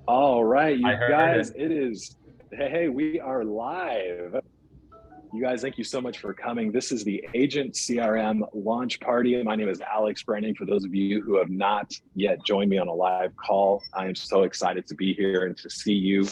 All right, I you heard guys, it. it is, hey, we are live. You guys, thank you so much for coming. This is the Agent CRM launch party. My name is Alex Branding. For those of you who have not yet joined me on a live call, I am so excited to be here and to see you.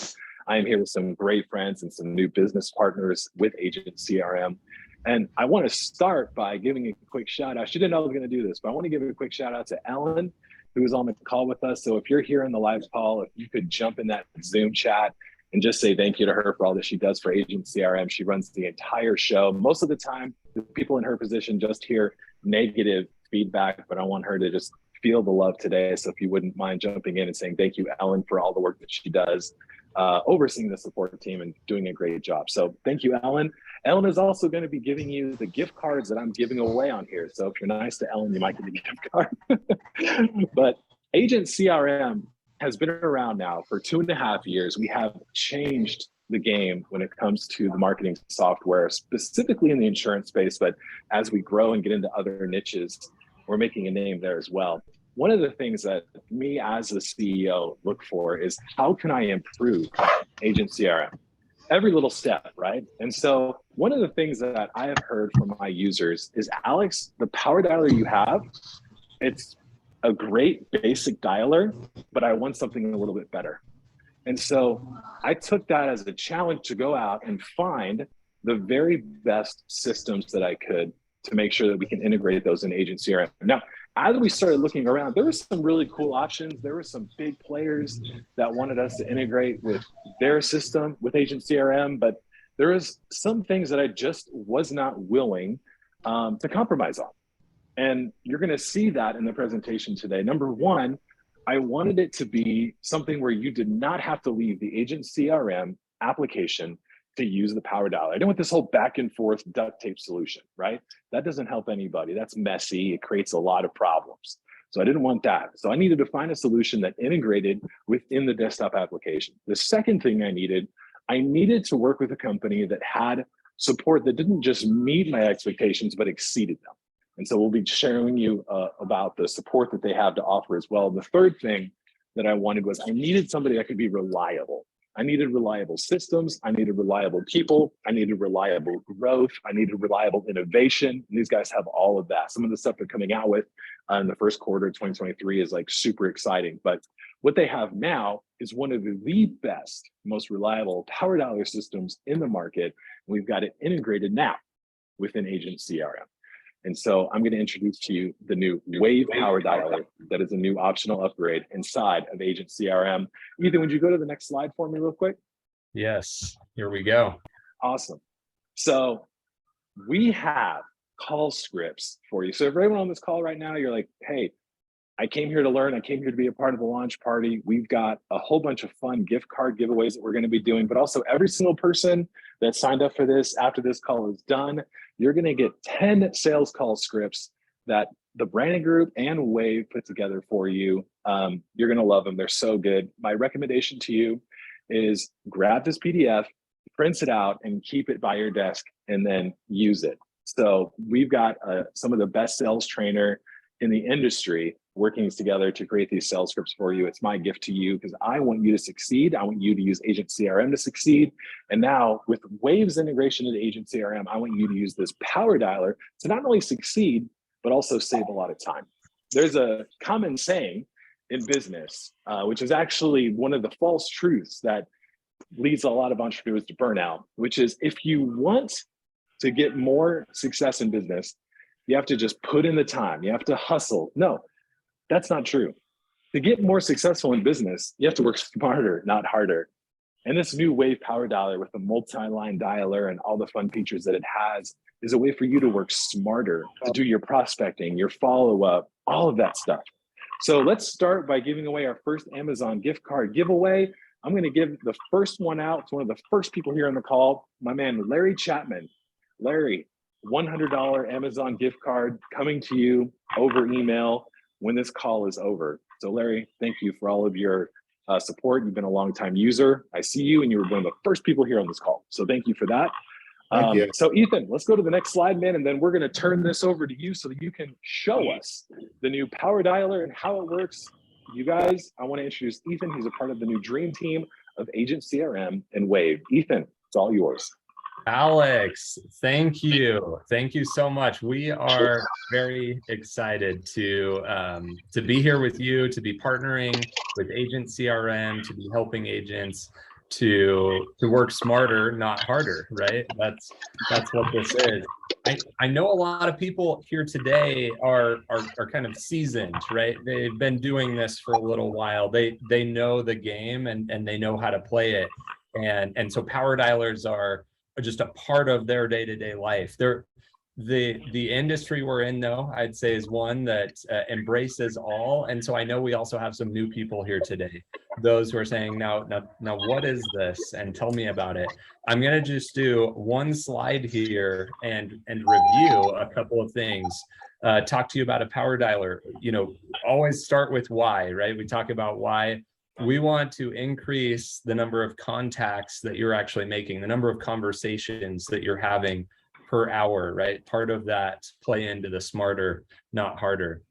I am here with some great friends and some new business partners with Agent CRM. And I want to start by giving a quick shout out. She didn't know I was going to do this, but I want to give a quick shout out to Ellen, who is on the call with us. So if you're here in the live call, if you could jump in that Zoom chat and just say thank you to her for all that she does for Agent CRM. She runs the entire show. Most of the time, the people in her position just hear negative feedback, but I want her to just feel the love today. So if you wouldn't mind jumping in and saying thank you, Ellen, for all the work that she does, overseeing the support team and doing a great job. So thank you, Ellen. Ellen is also going to be giving you the gift cards that I'm giving away on here. So if you're nice to Ellen, you might get a gift card. But Agent CRM has been around now for 2.5 years. We have changed the game when it comes to the marketing software, specifically in the insurance space. But as we grow and get into other niches, we're making a name there as well. One of the things that me as the CEO look for is how can I improve Agent CRM? Every little step, right? And so one of the things that I have heard from my users is, Alex, the power dialer you have, it's a great basic dialer, but I want something a little bit better. And so I took that as a challenge to go out and find the very best systems that I could to make sure that we can integrate those in Agent CRM. Now, as we started looking around, there were some really cool options. There were some big players that wanted us to integrate with their system with Agent CRM, but there was some things that I just was not willing to compromise on. And you're going to see that in the presentation today. Number one, I wanted it to be something where you did not have to leave the Agent CRM application to use the power dialer. I didn't want this whole back and forth duct tape solution, right? That doesn't help anybody. That's messy. It creates a lot of problems. So I didn't want that. So I needed to find a solution that integrated within the desktop application. The second thing I needed to work with a company that had support that didn't just meet my expectations, but exceeded them. And so we'll be sharing you about the support that they have to offer as well. The third thing that I wanted was I needed somebody that could be reliable. I needed reliable systems. I needed reliable people. I needed reliable growth. I needed reliable innovation. And these guys have all of that. Some of the stuff they're coming out with in the first quarter of 2023 is like super exciting. But what they have now is one of the best, most reliable power dialer systems in the market. We've got it integrated now within Agent CRM. And so I'm going to introduce to you the new WAVV power dialer that is a new optional upgrade inside of Agent CRM. Ethan, would you go to the next slide for me real quick? Yes, here we go. Awesome. So we have call scripts for you. So if everyone on this call right now, you're like, hey, I came here to learn. I came here to be a part of the launch party. We've got a whole bunch of fun gift card giveaways that we're going to be doing, but also every single person that signed up for this after this call is done, you're going to get 10 sales call scripts that the branding group and WAVV put together for you. You're going to love them. They're so good. My recommendation to you is grab this PDF, print it out, and keep it by your desk, and then use it. So we've got some of the best sales trainer in the industry working together to create these sales scripts for you. It's my gift to you because I want you to succeed. I want you to use Agent CRM to succeed. And now with WAVV's integration into Agent CRM, I want you to use this power dialer to not only succeed, but also save a lot of time. There's a common saying in business, which is actually one of the false truths that leads a lot of entrepreneurs to burnout, which is if you want to get more success in business, you have to just put in the time. You have to hustle. No, that's not true. To get more successful in business, you have to work smarter, not harder. And this new WAVV power dialer with the multi-line dialer and all the fun features that it has is a way for you to work smarter, to do your prospecting, your follow-up, all of that stuff. So let's start by giving away our first Amazon gift card giveaway. I'm going to give the first one out to one of the first people here on the call, my man, Larry Chapman. Larry, $100 Amazon gift card coming to you over email when this call is over. So Larry, thank you for all of your support. You've been a long-time user. I see you, and you were one of the first people here on this call. So thank you for that. Thank you. So Ethan, let's go to the next slide, man, and then we're going to turn this over to you so that you can show us the new power dialer and how it works. You guys, I want to introduce Ethan. He's a part of the new dream team of Agent CRM and WAVV. Ethan, it's all yours. Alex, thank you. Thank you so much. We are very excited to be here with you, to be partnering with Agent CRM, to be helping agents to work smarter, not harder, right? That's what this is. I know a lot of people here today are kind of seasoned, right? They've been doing this for a little while. They know the game and they know how to play it. And so power dialers are just a part of their day-to-day life. The industry we're in, though, I'd say is one that embraces all. And so I know we also have some new people here today, those who are saying, now, what is this? And tell me about it. I'm going to just do one slide here and review a couple of things. Talk to you about a power dialer. Always start with why, right? We talk about why. We want to increase the number of contacts that you're actually making, the number of conversations that you're having per hour, right? Part of that play into the smarter, not harder.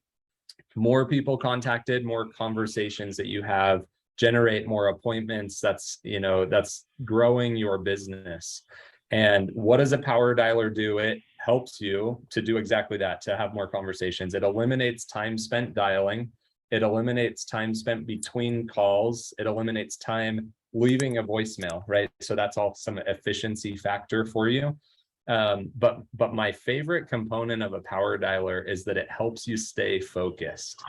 More people contacted, more conversations that you have, generate more appointments. That's growing your business. And what does a power dialer do? It helps you to do exactly that, to have more conversations. It eliminates time spent dialing. It eliminates time spent between calls. It eliminates time leaving a voicemail, right? So that's all some efficiency factor for you. But my favorite component of a power dialer is that it helps you stay focused.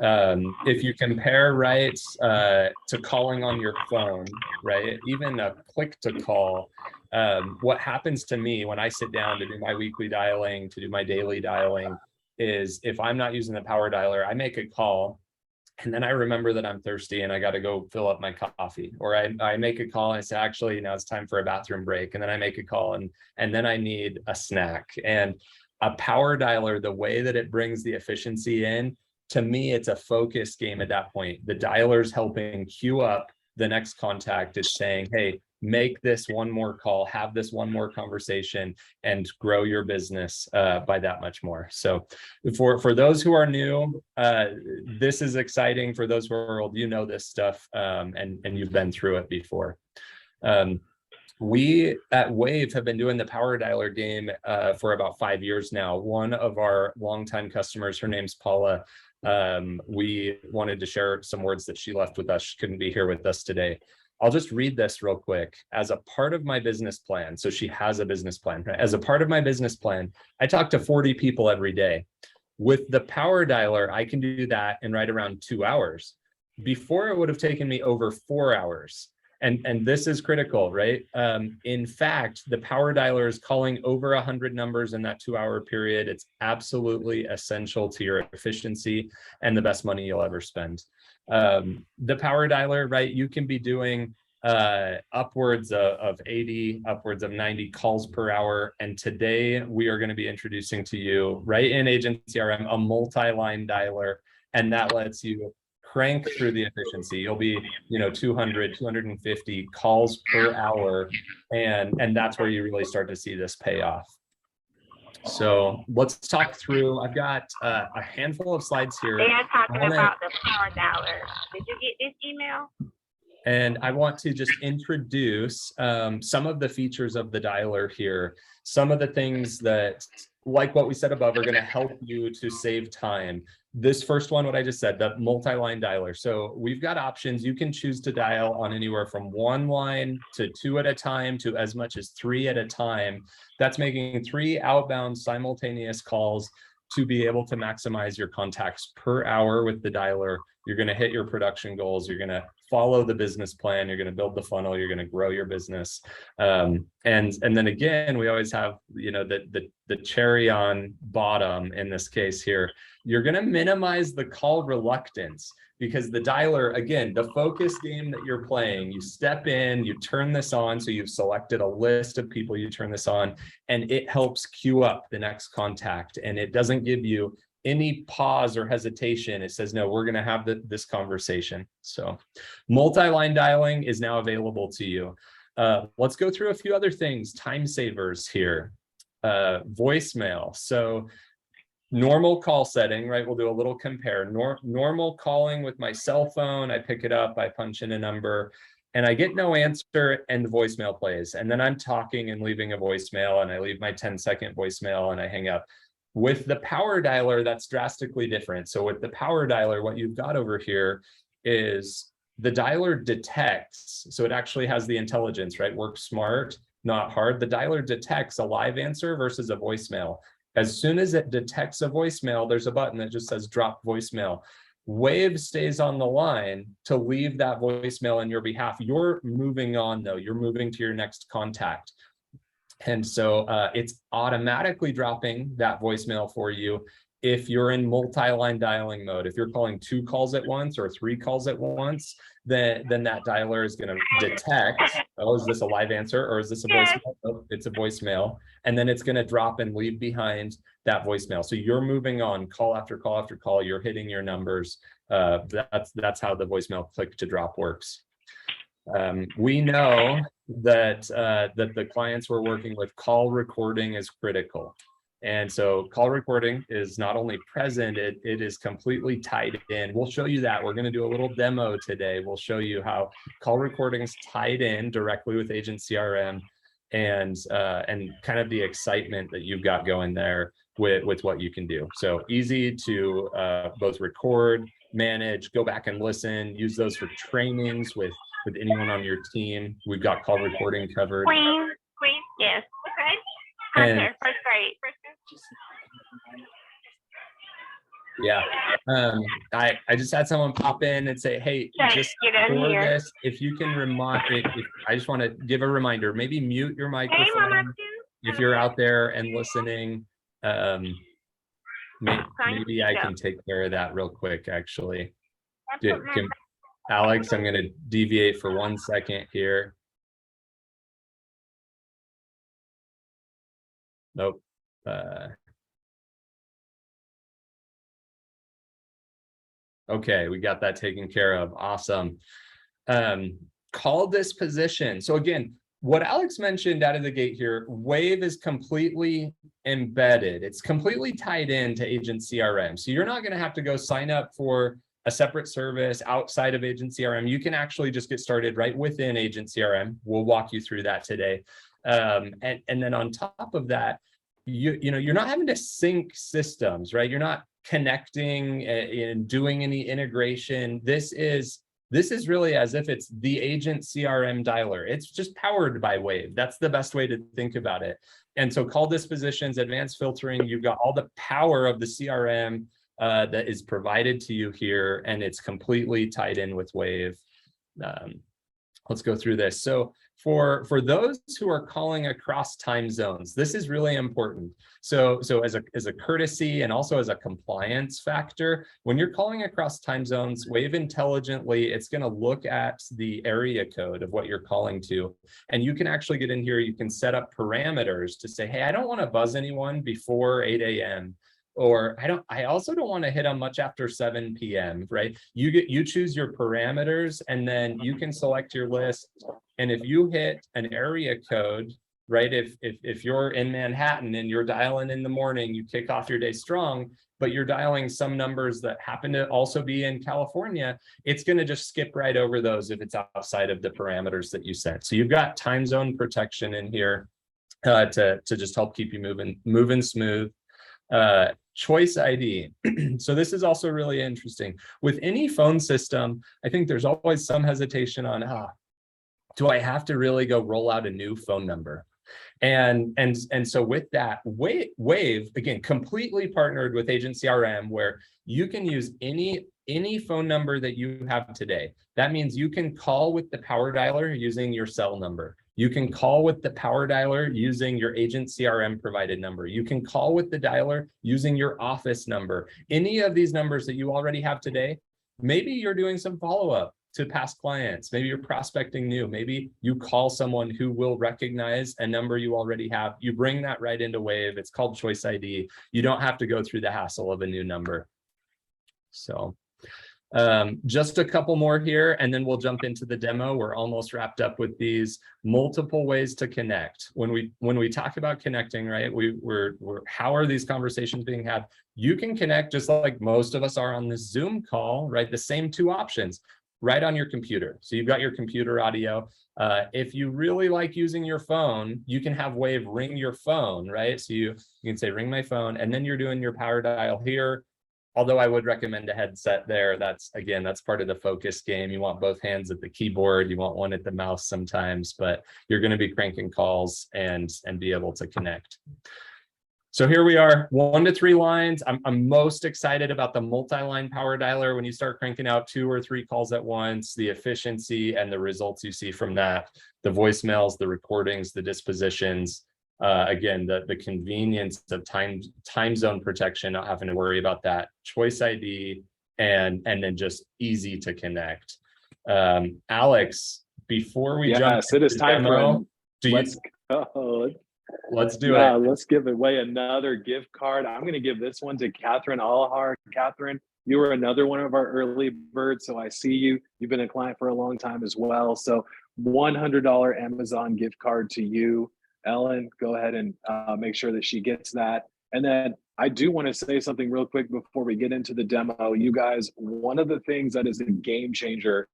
If you compare, right, to calling on your phone, right, even a click to call, what happens to me when I sit down to do my weekly dialing, to do my daily dialing, is if I'm not using the power dialer, I make a call and then I remember that I'm thirsty and I got to go fill up my coffee, or I make a call and I say, actually, now it's time for a bathroom break. And then I make a call and then I need a snack. And a power dialer, the way that it brings the efficiency in, to me, it's a focus game at that point. The dialer's helping queue up the next contact. It's saying, hey, make this one more call, have this one more conversation, and grow your business by that much more. So for those who are new, this is exciting. For those who are old, you know this stuff, and you've been through it before. We at WAVV have been doing the power dialer game for about 5 years now. One of our longtime customers, her name's Paula. We wanted to share some words that she left with us. She couldn't be here with us today. I'll just read this real quick. As a part of my business plan, so she has a business plan, right? As a part of my business plan, I talk to 40 people every day. With the power dialer, I can do that in right around 2 hours. Before, it would have taken me over 4 hours. And this is critical, right? In fact, the power dialer is calling over 100 numbers in that 2-hour period. It's absolutely essential to your efficiency and the best money you'll ever spend. The power dialer, right? You can be doing upwards of 80, upwards of 90 calls per hour. And today we are going to be introducing to you, right in Agent CRM, a multi-line dialer, and that lets you crank through the efficiency. You'll be, 200, 250 calls per hour. And that's where you really start to see this pay off. So let's talk through, I've got a handful of slides here. They are talking about the power dialer. Did you get this email? And I want to just introduce some of the features of the dialer here. Some of the things that, like what we said above, are going to help you to save time. This first one, what I just said, the multi-line dialer. So we've got options. You can choose to dial on anywhere from 1 line to 2 at a time to as much as 3 at a time. That's making 3 outbound simultaneous calls to be able to maximize your contacts per hour with the dialer. You're going to hit your production goals. You're going to follow the business plan. You're going to build the funnel. You're going to grow your business. And then again, we always have, the cherry on bottom in this case here. You're going to minimize the call reluctance, because the dialer, again, the focus game that you're playing, you step in, you turn this on. So you've selected a list of people, you turn this on, and it helps queue up the next contact. And it doesn't give you any pause or hesitation. It says, no, we're going to have this conversation. So multi-line dialing is now available to you. Let's go through a few other things. Time savers here. Voicemail. So normal call setting, right? We'll do a little compare. Normal calling with my cell phone, I pick it up, I punch in a number, and I get no answer, and the voicemail plays. And then I'm talking and leaving a voicemail, and I leave my 10-second voicemail and I hang up. With the power dialer, that's drastically different. So with the power dialer, what you've got over here is the dialer detects, so it actually has the intelligence, right? Work smart, not hard. The dialer detects a live answer versus a voicemail. As soon as it detects a voicemail, there's a button that just says drop voicemail. WAVV stays on the line to leave that voicemail on your behalf. You're moving on though, you're moving to your next contact. And so it's automatically dropping that voicemail for you if you're in multi-line dialing mode. If you're calling 2 calls at once or 3 calls at once, then that dialer is going to detect, oh, is this a live answer or is this a voicemail? Oh, it's a voicemail. And then it's going to drop and leave behind that voicemail. So you're moving on call after call after call. You're hitting your numbers. That's how the voicemail click to drop works. We know that that the clients we're working with, call recording is critical. And so call recording is not only present, it is completely tied in. We'll show you that. We're going to do a little demo today. We'll show you how call recording is tied in directly with Agent CRM, and kind of the excitement that you've got going there with what you can do. So easy to both record, manage, go back and listen, use those for trainings with anyone on your team. We've got call recording covered. Queen, yes. Okay. And First grade. yeah, I just had someone pop in and say, hey, just for this, if you can remind, I just want to give a reminder, maybe mute your microphone if you're out there and listening. Maybe I can take care of that real quick, actually. Alex, I'm going to deviate for 1 second here. Nope. Okay, we got that taken care of. Awesome. Call disposition. So again, what Alex mentioned out of the gate here, WAVV is completely embedded. It's completely tied into Agent CRM. So you're not going to have to go sign up for a separate service outside of Agent CRM. You can actually just get started right within Agent CRM. We'll walk you through that today. And then on top of that, you know, you're not having to sync systems, right? You're not connecting and doing any integration. This is really as if it's the Agent CRM dialer. It's just powered by WAVV. That's the best way to think about it. And so call dispositions, advanced filtering, you've got all the power of the CRM that is provided to you here, and it's completely tied in with WAVV. Let's go through this. So for those who are calling across time zones, this is really important. So as a courtesy and also as a compliance factor, when you're calling across time zones, WAVV intelligently, it's going to look at the area code of what you're calling to, and you can actually get in here. You can set up parameters to say, hey, I don't want to buzz anyone before 8 a.m. or I also don't want to hit them much after 7 p.m. right? You choose your parameters, and then you can select your list. And if you hit an area code, right? If you're in Manhattan and you're dialing in the morning, you kick off your day strong, but you're dialing some numbers that happen to also be in California, it's going to just skip right over those if it's outside of the parameters that you set. So you've got time zone protection in here to just help keep you moving smooth. Choice ID. So this is also really interesting. With any phone system, I think there's always some hesitation on, do I have to really go roll out a new phone number? And so with that, WAVV, again, completely partnered with Agent CRM, where you can use any phone number that you have today. That means you can call with the power dialer using your cell number. You can call with the power dialer using your Agent CRM provided number. You can call with the dialer using your office number. Any of these numbers that you already have today, maybe you're doing some follow-up to past clients. Maybe you're prospecting new. Maybe you call someone who will recognize a number you already have. You bring that right into WAVV. It's called Choice ID. You don't have to go through the hassle of a new number. So Just a couple more here, and then we'll jump into the demo. We're almost wrapped up with these multiple ways to connect. When we talk about connecting, right? We're how are these conversations being had? You can connect just like most of us are on this Zoom call, right? The same two options right on your computer. So you've got your computer audio. If you really like using your phone, you can have WAVV ring your phone, right? So you can say ring my phone, and then you're doing your power dial here. Although I would recommend a headset there. That's part of the focus game. You want both hands at the keyboard. You want one at the mouse sometimes, but you're going to be cranking calls and be able to connect. So here we are, 1 to 3 lines. I'm most excited about the multi-line power dialer. When you start cranking out 2 or 3 calls at once, the efficiency and the results you see from that, the voicemails, the recordings, the dispositions. Again, the convenience of time zone protection, not having to worry about that, choice ID, and then just easy to connect. Alex, before we jump it is time demo, let's do it. Let's give away another gift card. I'm going to give this one to Catherine Allhar. Catherine, you were another one of our early birds, so I see you. You've been a client for a long time as well. So $100 Amazon gift card to you. Ellen, go ahead and make sure that she gets that. And then I do want to say something real quick before we get into the demo. You guys, one of the things that is a game changer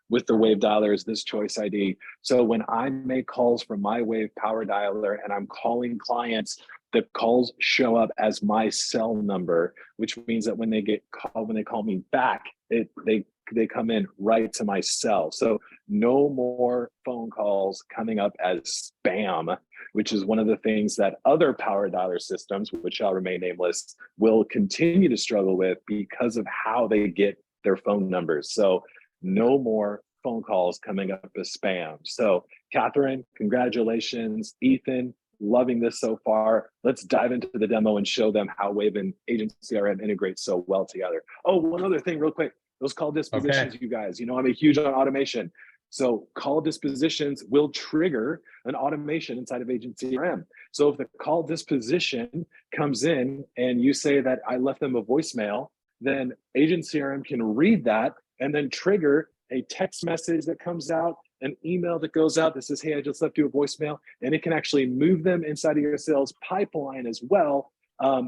with the WAVV dialer is this choice ID. So when I make calls from my WAVV power dialer and I'm calling clients, the calls show up as my cell number, which means that when they call me back, they come in right to my cell. So no more phone calls coming up as spam, which is one of the things that other power dialer systems, which shall remain nameless, will continue to struggle with because of how they get their phone numbers. So no more phone calls coming up as spam. So Catherine, congratulations. Ethan, loving this so far. Let's dive into the demo and show them how WAVV and Agent CRM integrate so well together. Oh, one other thing real quick. Those call dispositions, okay. You guys, I'm a huge on automation. So call dispositions will trigger an automation inside of Agent CRM. So if the call disposition comes in and you say that I left them a voicemail, then Agent CRM can read that and then trigger a text message that comes out, an email that goes out that says, hey, I just left you a voicemail. And it can actually move them inside of your sales pipeline as well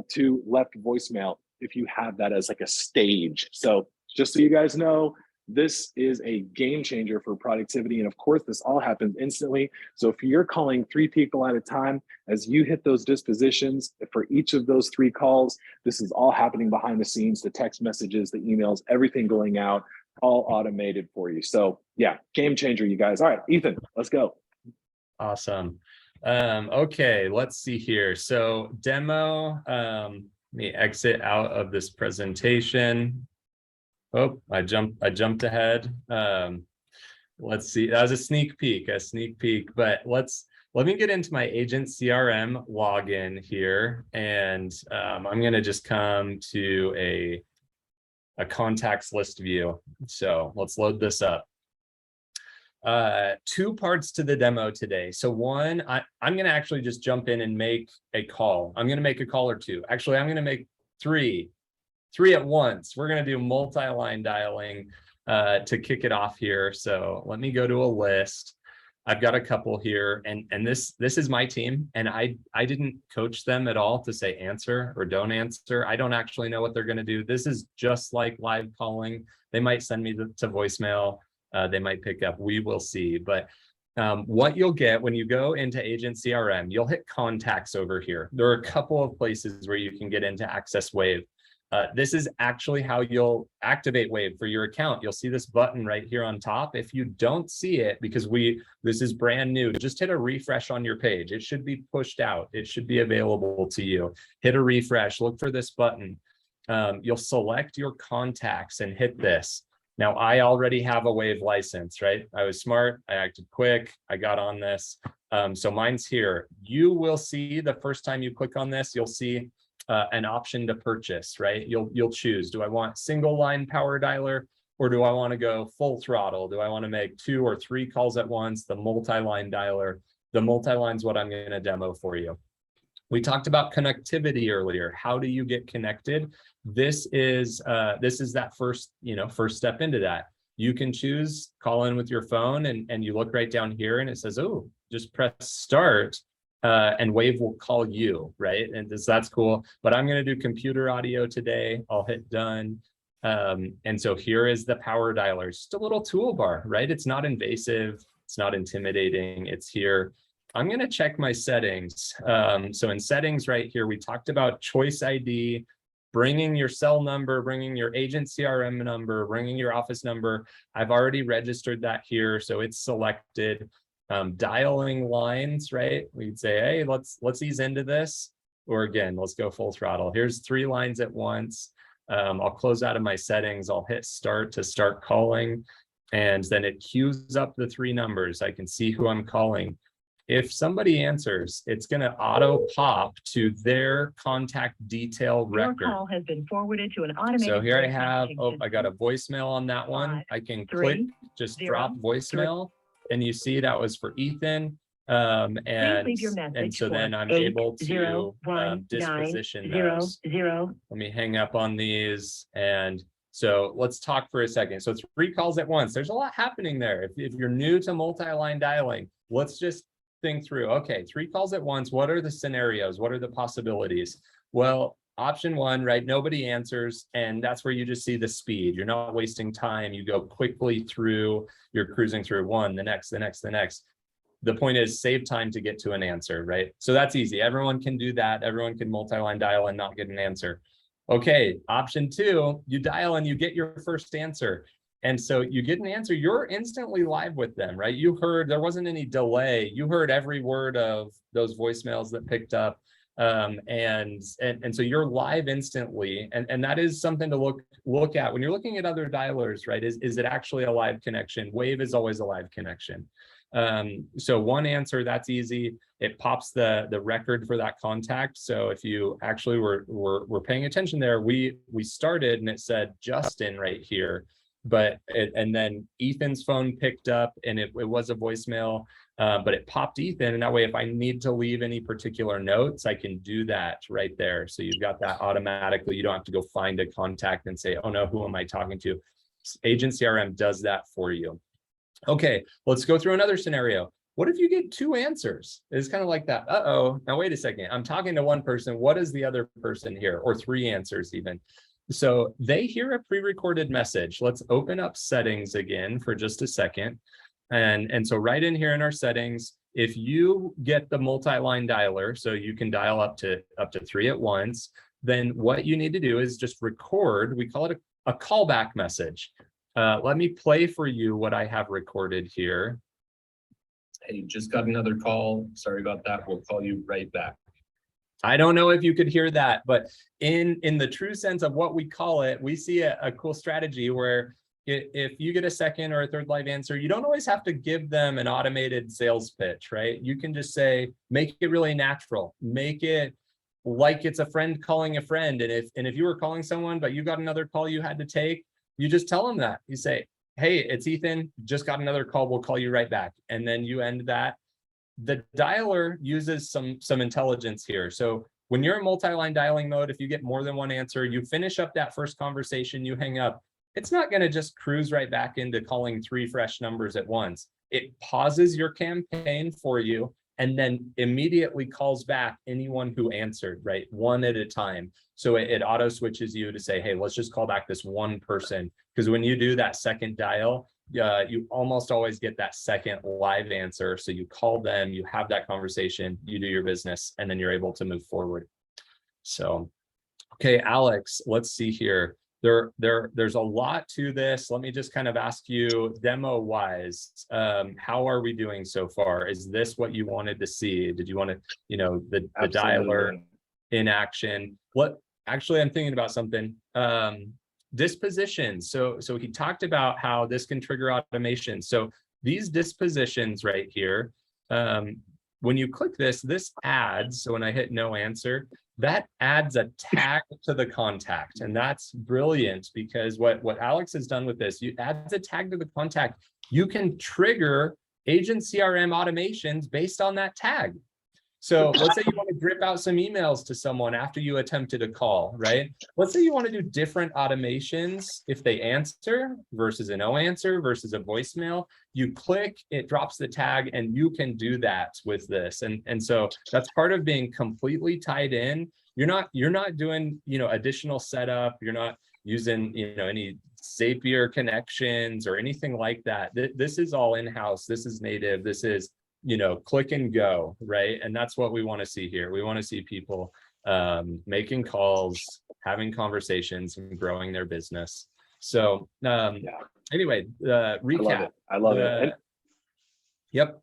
to left voicemail if you have that as like a stage. So just so you guys know, this is a game changer for productivity. And of course, this all happens instantly. So if you're calling 3 people at a time, as you hit those dispositions for each of those 3 calls, this is all happening behind the scenes, the text messages, the emails, everything going out, all automated for you. So yeah, game changer, you guys. All right, Ethan, let's go. Awesome. Okay, let's see here. So demo, let me exit out of this presentation. Oh, I jumped ahead. Let's see, that was a sneak peek, but let me get into my Agent CRM login here. And I'm gonna just come to a contacts list view. So let's load this up. 2 parts to the demo today. So one, I'm gonna actually just jump in and make a call. I'm gonna make a call or 2. Actually, I'm gonna make 3 at once. We're going to do multi-line dialing to kick it off here. So let me go to a list. I've got a couple here, and this is my team, and I didn't coach them at all to say answer or don't answer. I don't actually know what they're going to do. This is just like live calling. They might send me to voicemail. They might pick up. We will see. But what you'll get when you go into Agent CRM, you'll hit contacts over here. There are a couple of places where you can get into Access WAVV. This is actually how you'll activate WAVV for your account. You'll see this button right here on top. If you don't see it, because this is brand new, just hit a refresh on your page. It should be pushed out. It should be available to you. Hit a refresh, look for this button. You'll select your contacts and hit this. Now, I already have a WAVV license, right? I was smart, I acted quick, I got on this. So mine's here. You will see the first time you click on this, you'll see an option to purchase, right? You'll choose, do I want single line power dialer, or do I want to go full throttle? Do I want to make 2 or 3 calls at once? The multi-line dialer. The multi-line is what I'm going to demo for you. We talked about connectivity earlier. How do you get connected? This is that first step into that. You can choose call in with your phone, and you look right down here and it says, oh, just press start and WAVV will call you, right? And that's cool. But I'm going to do computer audio today. I'll hit done. And so here is the power dialer. It's just a little toolbar, right? It's not invasive. It's not intimidating. It's here. I'm going to check my settings. So in settings right here, we talked about choice ID, bringing your cell number, bringing your agent CRM number, bringing your office number. I've already registered that here, so it's selected. Dialing lines, right? We'd say, hey, let's ease into this. Or again, let's go full throttle. Here's 3 lines at once. I'll close out of my settings. I'll hit start to start calling. And then it queues up the 3 numbers. I can see who I'm calling. If somebody answers, it's going to auto pop to their contact detail record. Your call has been forwarded to an automated. So here I have, I got a voicemail on that one. I can click, just drop voicemail, and you see that was for Ethan. And so then I'm able to disposition those. Let me hang up on these. And so let's talk for a second. So 3 calls at once. There's a lot happening there. If you're new to multi-line dialing, let's just think through, okay, 3 calls at once. What are the scenarios? What are the possibilities? Well, option 1, right? Nobody answers. And that's where you just see the speed. You're not wasting time. You go quickly through, you're cruising through one, the next, the next, the next. The point is save time to get to an answer, right? So that's easy. Everyone can do that. Everyone can multi-line dial and not get an answer. Okay, option 2, you dial and you get your first answer. And so you get an answer, you're instantly live with them, right? You heard, there wasn't any delay. You heard every word of those voicemails that picked up. And so you're live instantly. And that is something to look at when you're looking at other dialers, right? Is it actually a live connection? WAVV is always a live connection. So 1 answer, that's easy. It pops the record for that contact. So if you actually were paying attention there, we started and it said Justin right here. And then Ethan's phone picked up and it was a voicemail, but it popped Ethan. And that way, if I need to leave any particular notes, I can do that right there. So you've got that automatically. You don't have to go find a contact and say, oh no, who am I talking to? Agent CRM does that for you. Okay, let's go through another scenario. What if you get 2 answers? It's kind of like that. Uh-oh, now wait a second. I'm talking to one person. What is the other person here? Or 3 answers even. So they hear a pre-recorded message. Let's open up settings again for just a second. And so right in here in our settings, if you get the multi-line dialer, so you can dial up to 3 at once, then what you need to do is just record, we call it a callback message. Let me play for you what I have recorded here. Hey, just got another call. Sorry about that. We'll call you right back. I don't know if you could hear that, but in the true sense of what we call it, we see a cool strategy where if you get a second or a third live answer, you don't always have to give them an automated sales pitch, right? You can just say, make it really natural, make it like it's a friend calling a friend. And if you were calling someone, but you got another call you had to take, you just tell them that. You say, hey, it's Ethan, just got another call, we'll call you right back. And then you end that. The dialer uses some intelligence here. So when you're in multi-line dialing mode, if you get more than 1 answer, you finish up that first conversation, you hang up. It's not going to just cruise right back into calling 3 fresh numbers at once. It pauses your campaign for you and then immediately calls back anyone who answered, right? 1 at a time. So it auto switches you to say, hey, let's just call back this 1 person. Because when you do that second dial, you almost always get that second live answer. So you call them, you have that conversation, you do your business, and then you're able to move forward. So, okay, Alex, let's see here. There's a lot to this. Let me just kind of ask you demo wise, how are we doing so far? Is this what you wanted to see? Did you want to, the dialer in action? Actually, I'm thinking about something. Dispositions. So he talked about how this can trigger automation. So these dispositions right here, when you click this adds, so when I hit no answer, that adds a tag to the contact. And that's brilliant because what Alex has done with this, you adds a tag to the contact. You can trigger agent CRM automations based on that tag. So let's say you want to grip out some emails to someone after you attempted a call, right? Let's say you want to do different automations if they answer versus a no answer versus a voicemail. You click, it drops the tag, and you can do that with this. And so that's part of being completely tied in. You're not doing, additional setup. You're not using, any Zapier connections or anything like that. This is all in-house. This is native. This is, click and go, right? And that's what we want to see here. We want to see people making calls, having conversations, and growing their business. So anyway, recap. I love it. Yep.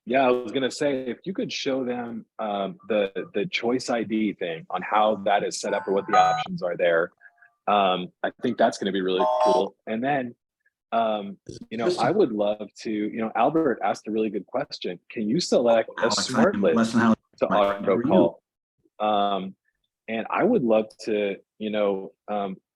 Yeah, I was gonna say, if you could show them the choice ID thing on how that is set up or what the options are there, I think that's going to be really cool. And then, I would love to, Albert asked a really good question. Can you select a smart list to auto call? And I would love to,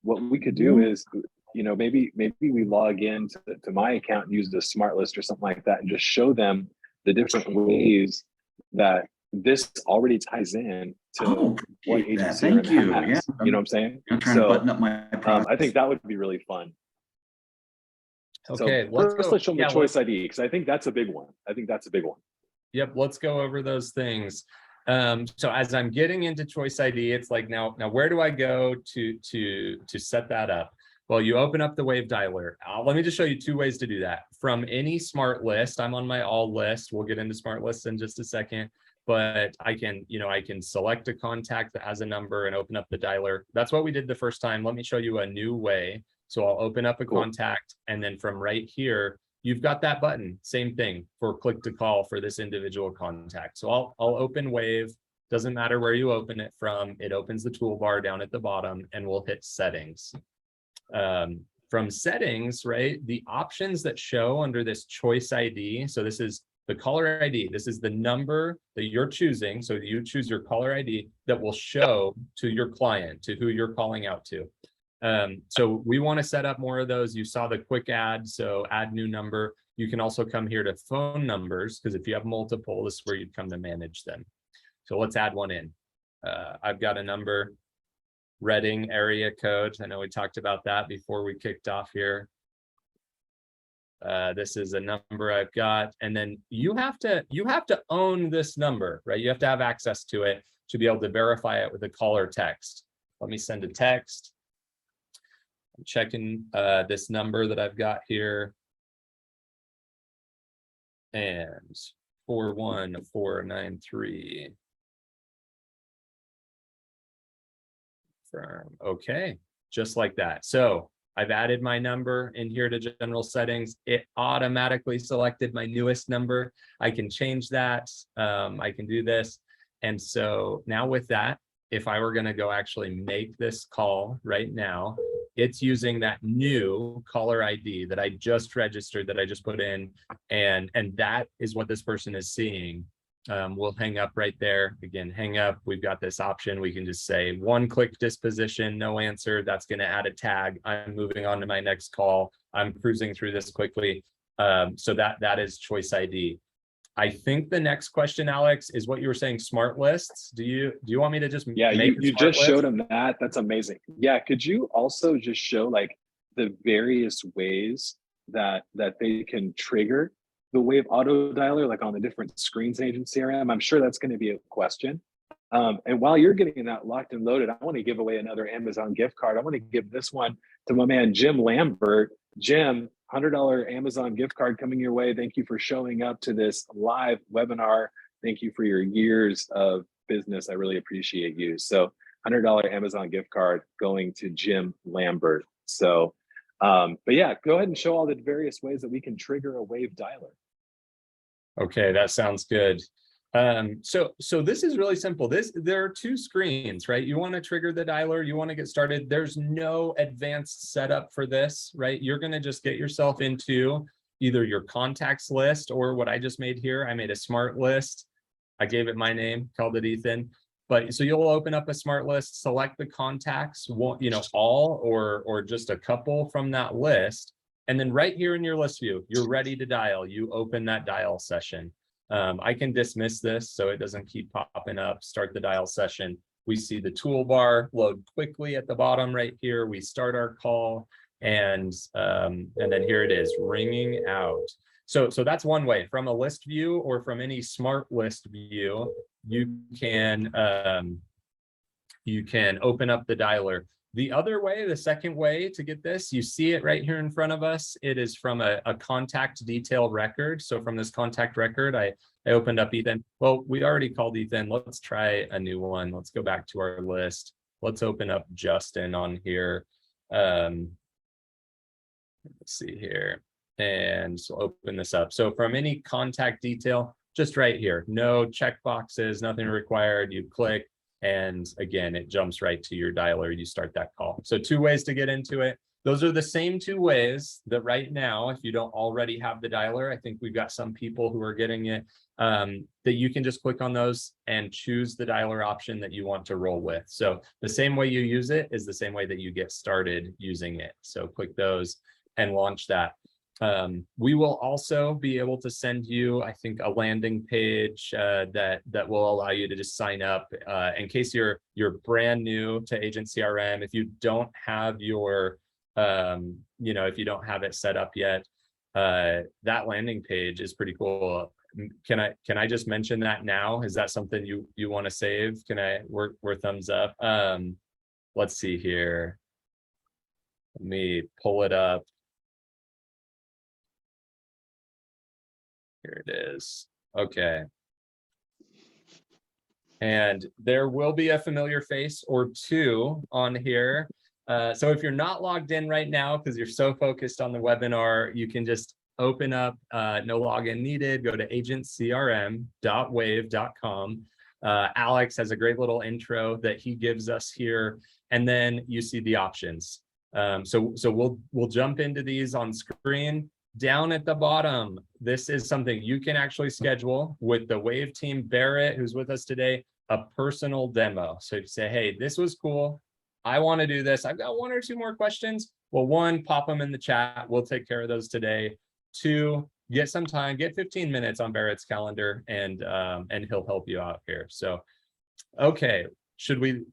what we could do is, maybe we log in to my account and use the smart list or something like that and just show them the different ways that this already ties in to what agency CRM has. Yeah. You know what I'm saying? I'm trying to button up my I think that would be really fun. Okay, so let's show them the choice ID, because I think that's a big one. Yep, let's go over those things. So as I'm getting into choice ID, it's like now where do I go to set that up? Well, you open up the WAVV dialer. Let me just show you two ways to do that. From any smart list, I'm on my all list. We'll get into smart lists in just a second, but I can select a contact that has a number and open up the dialer. That's what we did the first time. Let me show you a new way. So I'll open up a contact, and then from right here, you've got that button, same thing for click to call for this individual contact. So I'll open WAVV, doesn't matter where you open it from, it opens the toolbar down at the bottom, and we'll hit settings. From settings, right, the options that show under this choice ID, so this is the caller ID, this is the number that you're choosing, so you choose your caller ID that will show to your client, to who you're calling out to. So we want to set up more of those. You saw the quick add, so add new number. You can also come here to phone numbers, because if you have multiple, this is where you'd come to manage them. So let's add one in. I've got a number, Reading area code. I know we talked about that before we kicked off here. This is a number I've got, and then you have to own this number, right? You have to have access to it to be able to verify it with a call or text. Let me send a text. I'm checking this number that I've got here, and 41493. Firm. Okay, just like that. So I've added my number in here to general settings. It automatically selected my newest number. I can change that. I can do this. And so now with that, if I were going to go actually make this call right now, it's using that new caller ID that I just registered, that I just put in, and that is what this person is seeing. We'll hang up right there. Again, hang up. We've got this option. We can just say one-click disposition, no answer. That's going to add a tag. I'm moving on to my next call. I'm cruising through this quickly. So that is choice ID. I think the next question, Alex, is what you were saying, smart lists. Do you want me to just make you just list? Showed them that. That's amazing. Yeah. Could you also just show like the various ways that they can trigger the WAVV auto dialer, like on the different screens in Agent CRM? I'm sure that's going to be a question. And while you're getting that locked and loaded, I want to give away another Amazon gift card. I want to give this one to my man, Jim Lambert. Jim, $100 Amazon gift card coming your way. Thank you for showing up to this live webinar. Thank you for your years of business. I really appreciate you. So $100 Amazon gift card going to Jim Lambert. So, but yeah, go ahead and show all the various ways that we can trigger a WAVV dialer. Okay, that sounds good. So this is really simple. There are two screens, right? You want to trigger the dialer, you want to get started. There's no advanced setup for this, right? You're going to just get yourself into either your contacts list or what I just made here. I made a smart list. I gave it my name, called it Ethan. But so you'll open up a smart list, select the contacts, all or just a couple from that list. And then right here in your list view, you're ready to dial. You open that dial session. I can dismiss this so it doesn't keep popping up. Start the dial session. We see the toolbar load quickly at the bottom right here. We start our call, and then here it is ringing out. So that's one way. From a list view or from any smart list view, you can open up the dialer. The other way, the second way to get this, you see it right here in front of us. It is from a contact detail record. So from this contact record, I opened up Ethan. Well, we already called Ethan. Let's try a new one. Let's go back to our list. Let's open up Justin on here. Let's see here. And so open this up. So from any contact detail, just right here, no check boxes, nothing required. You click, and again, it jumps right to your dialer. You start that call. So 2 ways to get into it. Those are the same 2 ways that right now, if you don't already have the dialer, I think we've got some people who are getting it, that you can just click on those and choose the dialer option that you want to roll with. So the same way you use it is the same way that you get started using it. So click those and launch that. We will also be able to send you, I think, a landing page that will allow you to just sign up in case you're brand new to Agent CRM. If you don't have your, if you don't have it set up yet, that landing page is pretty cool. Can I just mention that now? Is that something you want to save? We're thumbs up. Let's see here. Let me pull it up. Here it is. Okay. And there will be a familiar face or 2 on here. So if you're not logged in right now, because you're so focused on the webinar, you can just open up, no login needed, go to agentcrm.wave.com. Alex has a great little intro that he gives us here. And then you see the options. So we'll jump into these on screen. Down at the bottom, this is something you can actually schedule with the WAVV team. Barrett, who's with us today, a personal demo. So you say, hey, this was cool. I want to do this. I've got 1 or 2 more questions. Well, 1, pop them in the chat. We'll take care of those today. 2, get some time, get 15 minutes on Barrett's calendar, and he'll help you out here. So, okay. Should we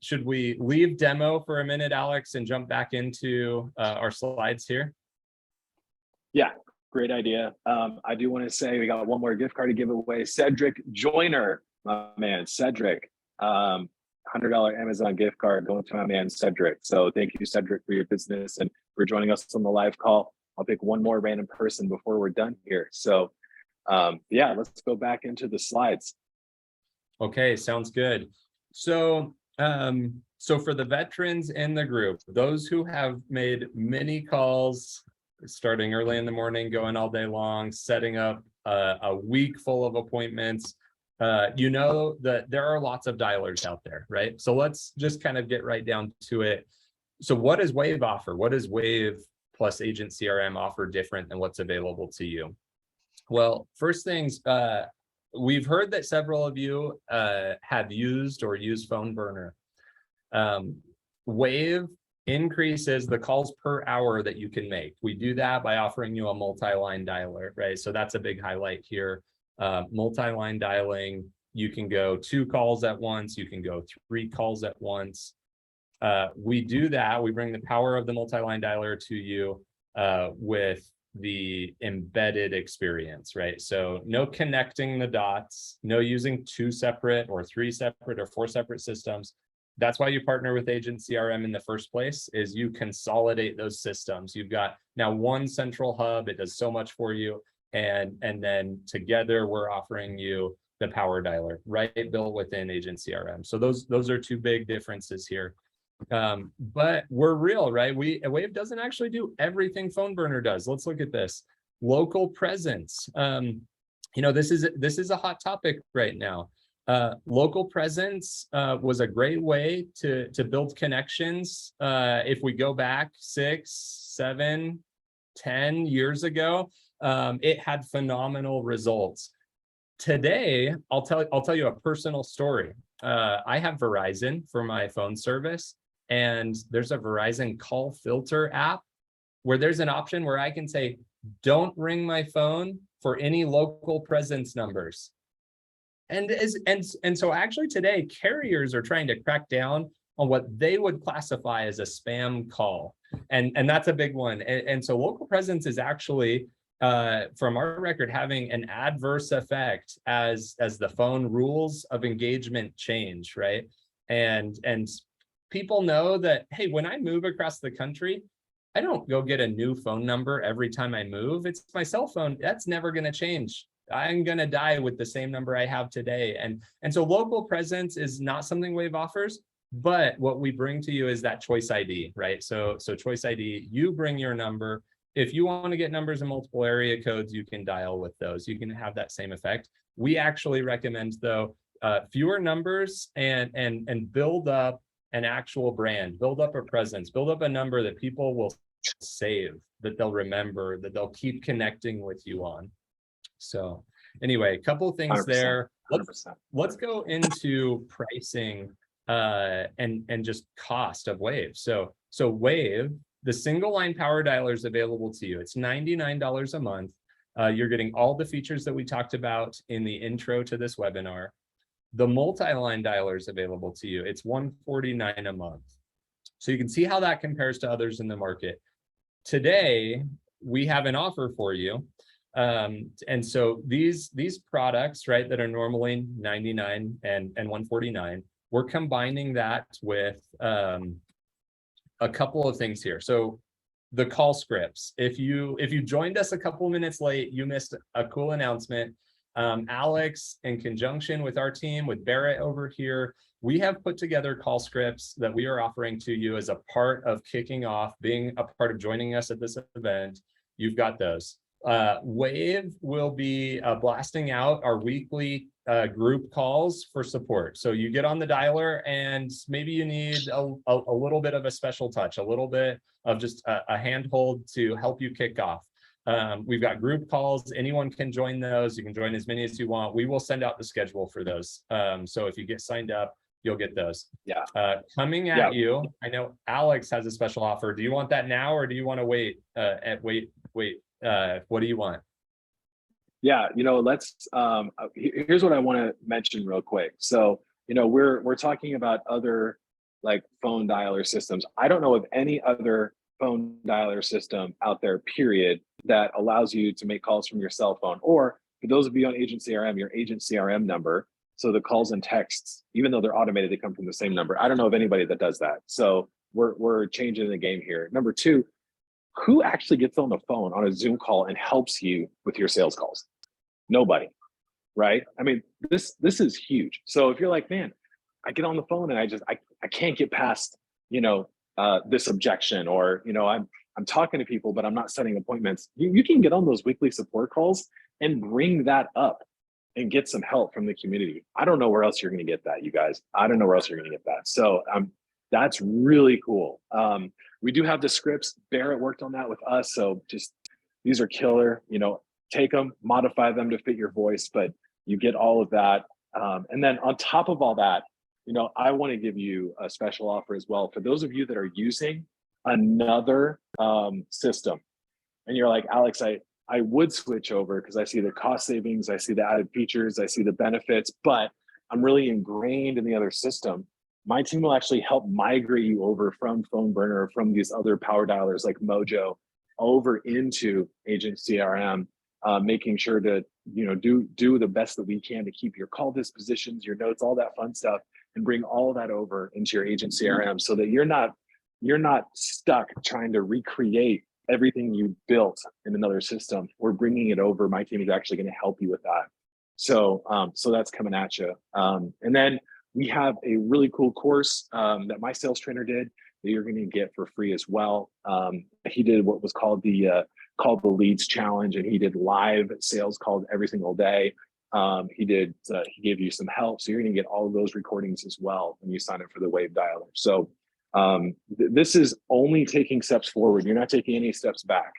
leave demo for a minute, Alex, and jump back into our slides here? Yeah, great idea. I do want to say we got 1 more gift card to give away. Cedric Joyner, my man, Cedric. $100 Amazon gift card going to my man, Cedric. So thank you, Cedric, for your business and for joining us on the live call. I'll pick 1 more random person before we're done here. So yeah, let's go back into the slides. Okay, sounds good. So for the veterans in the group, those who have made many calls, starting early in the morning, going all day long, setting up a week full of appointments, you know that there are lots of dialers out there, right? So let's just kind of get right down to it. So what does WAVV offer? What does WAVV plus Agent CRM offer different than what's available to you? Well, first things, we've heard that several of you have used or use Phone Burner. WAVV increases the calls per hour that you can make. We do that by offering you a multi-line dialer, right? So that's a big highlight here. Multi-line dialing, you can go 2 calls at once, you can go 3 calls at once. We do that, we bring the power of the multi-line dialer to you with the embedded experience, right? So no connecting the dots, no using 2 separate or 3 separate or 4 separate systems. That's why you partner with Agent CRM in the first place, is you consolidate those systems. You've got now 1 central hub. It does so much for you. And then together we're offering you the power dialer, right? Built within Agent CRM. So those are 2 big differences here. But we're real, right? WAVV doesn't actually do everything Phone Burner does. Let's look at this. Local presence. This is a hot topic right now. Local presence was a great way to build connections. If we go back 6, 7, 10 years ago, it had phenomenal results. Today, I'll tell you a personal story. I have Verizon for my phone service, and there's a Verizon call filter app where there's an option where I can say, don't ring my phone for any local presence numbers. And so actually today, carriers are trying to crack down on what they would classify as a spam call. And that's a big one. And so local presence is actually, from our record, having an adverse effect as the phone rules of engagement change, right? And people know that, hey, when I move across the country, I don't go get a new phone number every time I move. It's my cell phone. That's never going to change. I'm going to die with the same number I have today. And so local presence is not something WAVV offers, but what we bring to you is that choice ID, right? So choice ID, you bring your number. If you want to get numbers in multiple area codes, you can dial with those. You can have that same effect. We actually recommend, though, fewer numbers and build up an actual brand, build up a presence, build up a number that people will save, that they'll remember, that they'll keep connecting with you on. So anyway, a couple things 100%, there. 100%. Let's go into pricing and just cost of WAVV. So WAVV, the single line power dialer is available to you. It's $99 a month. You're getting all the features that we talked about in the intro to this webinar. The multi-line dialer is available to you. It's $149 a month. So you can see how that compares to others in the market. Today, we have an offer for you. And so these products, right, that are normally $99 and $149, we're combining that with a couple of things here. So the call scripts, if you joined us a couple minutes late, you missed a cool announcement. Alex, in conjunction with our team, with Barrett over here, we have put together call scripts that we are offering to you as a part of kicking off, being a part of joining us at this event. You've got those. WAVV will be blasting out our weekly group calls for support. So you get on the dialer and maybe you need a little bit of a special touch, a little bit of just a handhold to help you kick off. We've got group calls. Anyone can join those. You can join as many as you want. We will send out the schedule for those. So if you get signed up, you'll get those. Yeah. Coming at you, I know Alex has a special offer. Do you want that now, or do you want to wait? What do you want? Yeah, let's, here's what I want to mention real quick. So, we're talking about other like phone dialer systems. I don't know of any other phone dialer system out there, period, that allows you to make calls from your cell phone, or for those of you on Agent CRM, your Agent CRM number. So the calls and texts, even though they're automated, they come from the same number. I don't know of anybody that does that. So we're changing the game here. Number two, who actually gets on the phone on a Zoom call and helps you with your sales calls? Nobody, right? I mean, this is huge. So if you're like, man, I get on the phone and I can't get past, this objection, or, I'm talking to people, but I'm not setting appointments. You can get on those weekly support calls and bring that up and get some help from the community. I don't know where else you're going to get that, you guys. I don't know where else you're going to get that. So that's really cool. We do have the scripts. Barrett worked on that with us. So just, these are killer, take them, modify them to fit your voice, but you get all of that. And then on top of all that, I want to give you a special offer as well. For those of you that are using another system, and you're like, Alex, I would switch over because I see the cost savings, I see the added features, I see the benefits, but I'm really ingrained in the other system. My team will actually help migrate you over from PhoneBurner or from these other power dialers like Mojo over into Agent CRM, making sure to do the best that we can to keep your call dispositions, your notes, all that fun stuff, and bring all of that over into your Agent CRM so that you're not stuck trying to recreate everything you built in another system. We're bringing it over. My team is actually going to help you with that. So that's coming at you. And then we have a really cool course that my sales trainer did that you're going to get for free as well. He did what was called the Leads Challenge, and he did live sales calls every single day. He gave you some help. So you're going to get all of those recordings as well when you sign up for the WAVV dialer. So this is only taking steps forward. You're not taking any steps back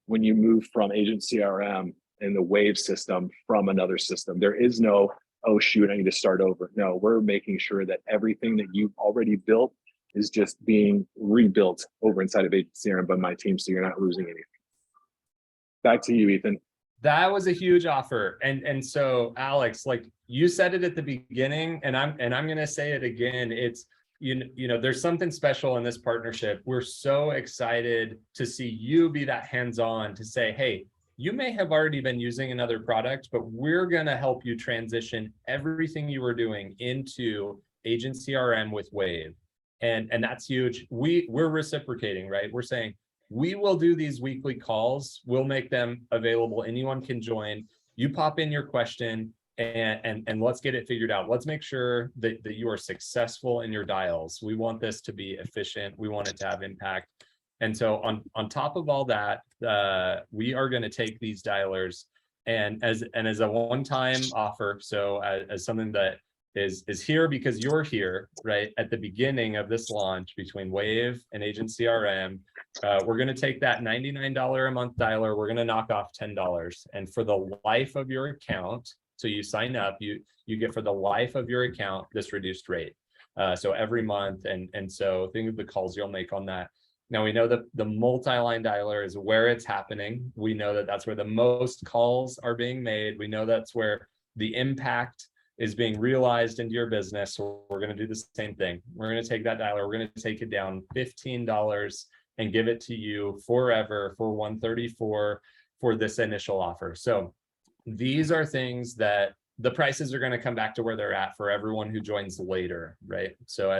when you move from Agent CRM and the WAVV system from another system. There is no, oh shoot, I need to start over. No, we're making sure that everything that you've already built is just being rebuilt over inside of Agent CRM by my team, so you're not losing anything. Back to you, Ethan. That was a huge offer. And so Alex, like you said it at the beginning, and I'm going to say it again. It's, you know, there's something special in this partnership. We're so excited to see you be that hands-on to say, hey, you may have already been using another product, but we're going to help you transition everything you were doing into Agent CRM with WAVV. And that's huge. We're reciprocating, right? We're saying, we will do these weekly calls. We'll make them available. Anyone can join. You pop in your question and let's get it figured out. Let's make sure that you are successful in your dials. We want this to be efficient. We want it to have impact. And so on top of all that, we are going to take these dialers and as a one-time offer. So as something that is here because you're here, right? At the beginning of this launch between WAVV and Agent CRM, we're going to take that $99 a month dialer. We're going to knock off $10. And for the life of your account, so you sign up, you get for the life of your account, this reduced rate. So every month. And so think of the calls you'll make on that. Now we know that the multi-line dialer is where it's happening. We know that that's where the most calls are being made. We know that's where the impact is being realized into your business. So we're going to do the same thing. We're going to take that dialer, we're going to take it down $15 and give it to you forever for $134 for this initial offer. So these are things that the prices are going to come back to where they're at for everyone who joins later, right? So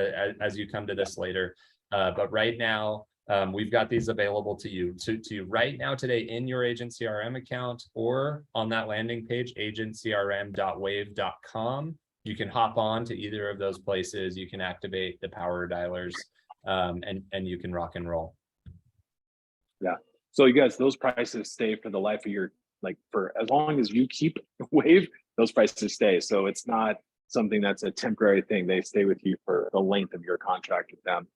as you come to this later, but right now, we've got these available to you to right now today in your Agent CRM account or on that landing page, agentcrm.wavv.com. You can hop on to either of those places. You can activate the power dialers and you can rock and roll. Yeah. So you guys, those prices stay for the life of your, like for as long as you keep WAVV, those prices stay. So it's not something that's a temporary thing. They stay with you for the length of your contract with them.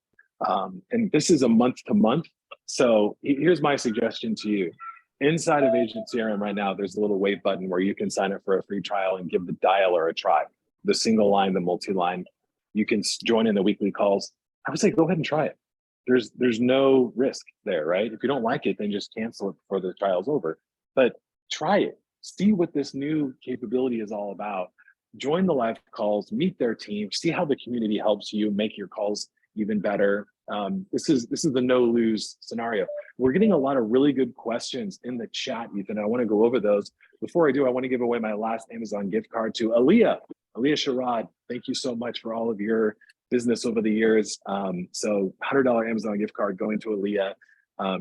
And this is a month to month. So here's my suggestion to you. Inside of Agent CRM right now, there's a little WAVV button where you can sign up for a free trial and give the dialer a try. The single line, the multi-line, you can join in the weekly calls. I would say go ahead and try it. There's no risk there, right? If you don't like it, then just cancel it before the trial's over. But try it. See what this new capability is all about. Join the live calls, meet their team, see how the community helps you make your calls even better. This is the no-lose scenario. We're getting a lot of really good questions in the chat, Ethan. I want to go over those. Before I do, I want to give away my last Amazon gift card to Aaliyah Sherrod. Thank you so much for all of your business over the years. So $100 Amazon gift card going to Aaliyah.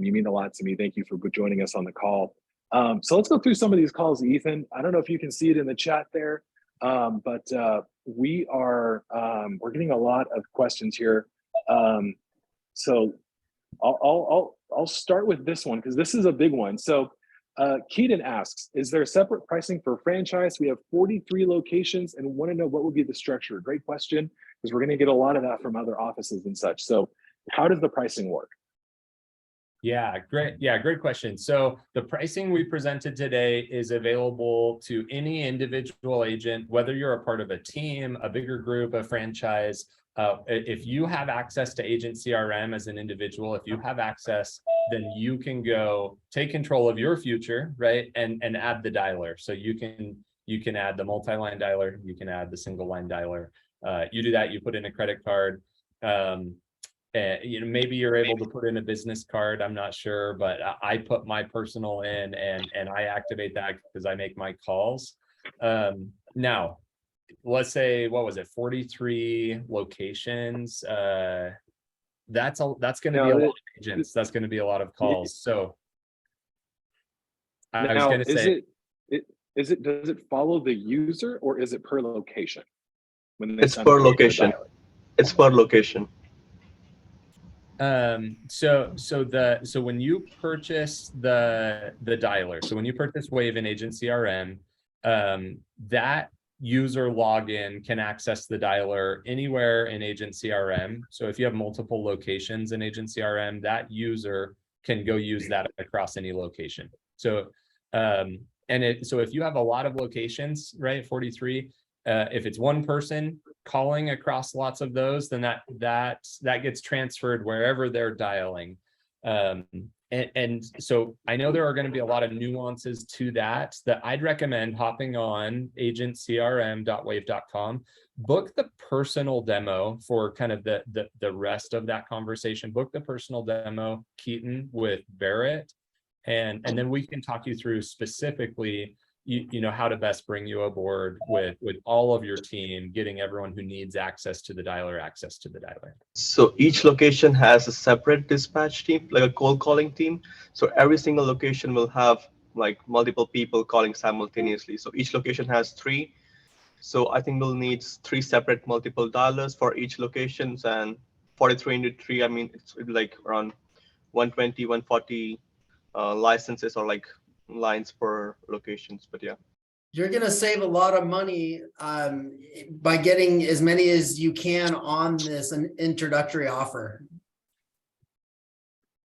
You mean a lot to me. Thank you for joining us on the call. So let's go through some of these calls, Ethan. I don't know if you can see it in the chat there, but we're getting a lot of questions here. So I'll start with this one because this is a big one. So Keaton asks, is there separate pricing for franchise? We have 43 locations and want to know what would be the structure. Great question, because we're going to get a lot of that from other offices and such. So how does the pricing work? Yeah, great. Yeah, great question. So the pricing we presented today is available to any individual agent, whether you're a part of a team, a bigger group, a franchise. If you have access to Agent CRM as an individual, if you have access, then you can go take control of your future, right? And add the dialer. So you can add the multi-line dialer, you can add the single line dialer. You do that, you put in a credit card. Maybe you're able to put in a business card, I'm not sure, but I put my personal in and I activate that because I make my calls. Now, let's say, what was it, 43 locations? That's going to be a lot of agents. That's going to be a lot of calls. So I was going to say, does it follow the user or is it per location? When it's per location. It's per location. So when you purchase the dialer, so when you purchase WAVV in Agent CRM, that user login can access the dialer anywhere in Agent CRM. So if you have multiple locations in Agent CRM, that user can go use that across any location. So so if you have a lot of locations, right, 43, if it's one person calling across lots of those, then that gets transferred wherever they're dialing. and so I know there are going to be a lot of nuances to that I'd recommend hopping on agentcrm.wave.com, book the personal demo for kind of the rest of that conversation, book the personal demo, Keaton, with Barrett, and then we can talk you through specifically you know how to best bring you aboard with all of your team, getting everyone who needs access to the dialer. So each location has a separate dispatch team, like a cold calling team. So every single location will have like multiple people calling simultaneously. So each location has 3. So I think we'll need 3 separate multiple dialers for each locations, and 43 into 3, I mean, it's like around 120, 140 licenses or like lines per locations, but yeah. You're going to save a lot of money by getting as many as you can on this an introductory offer.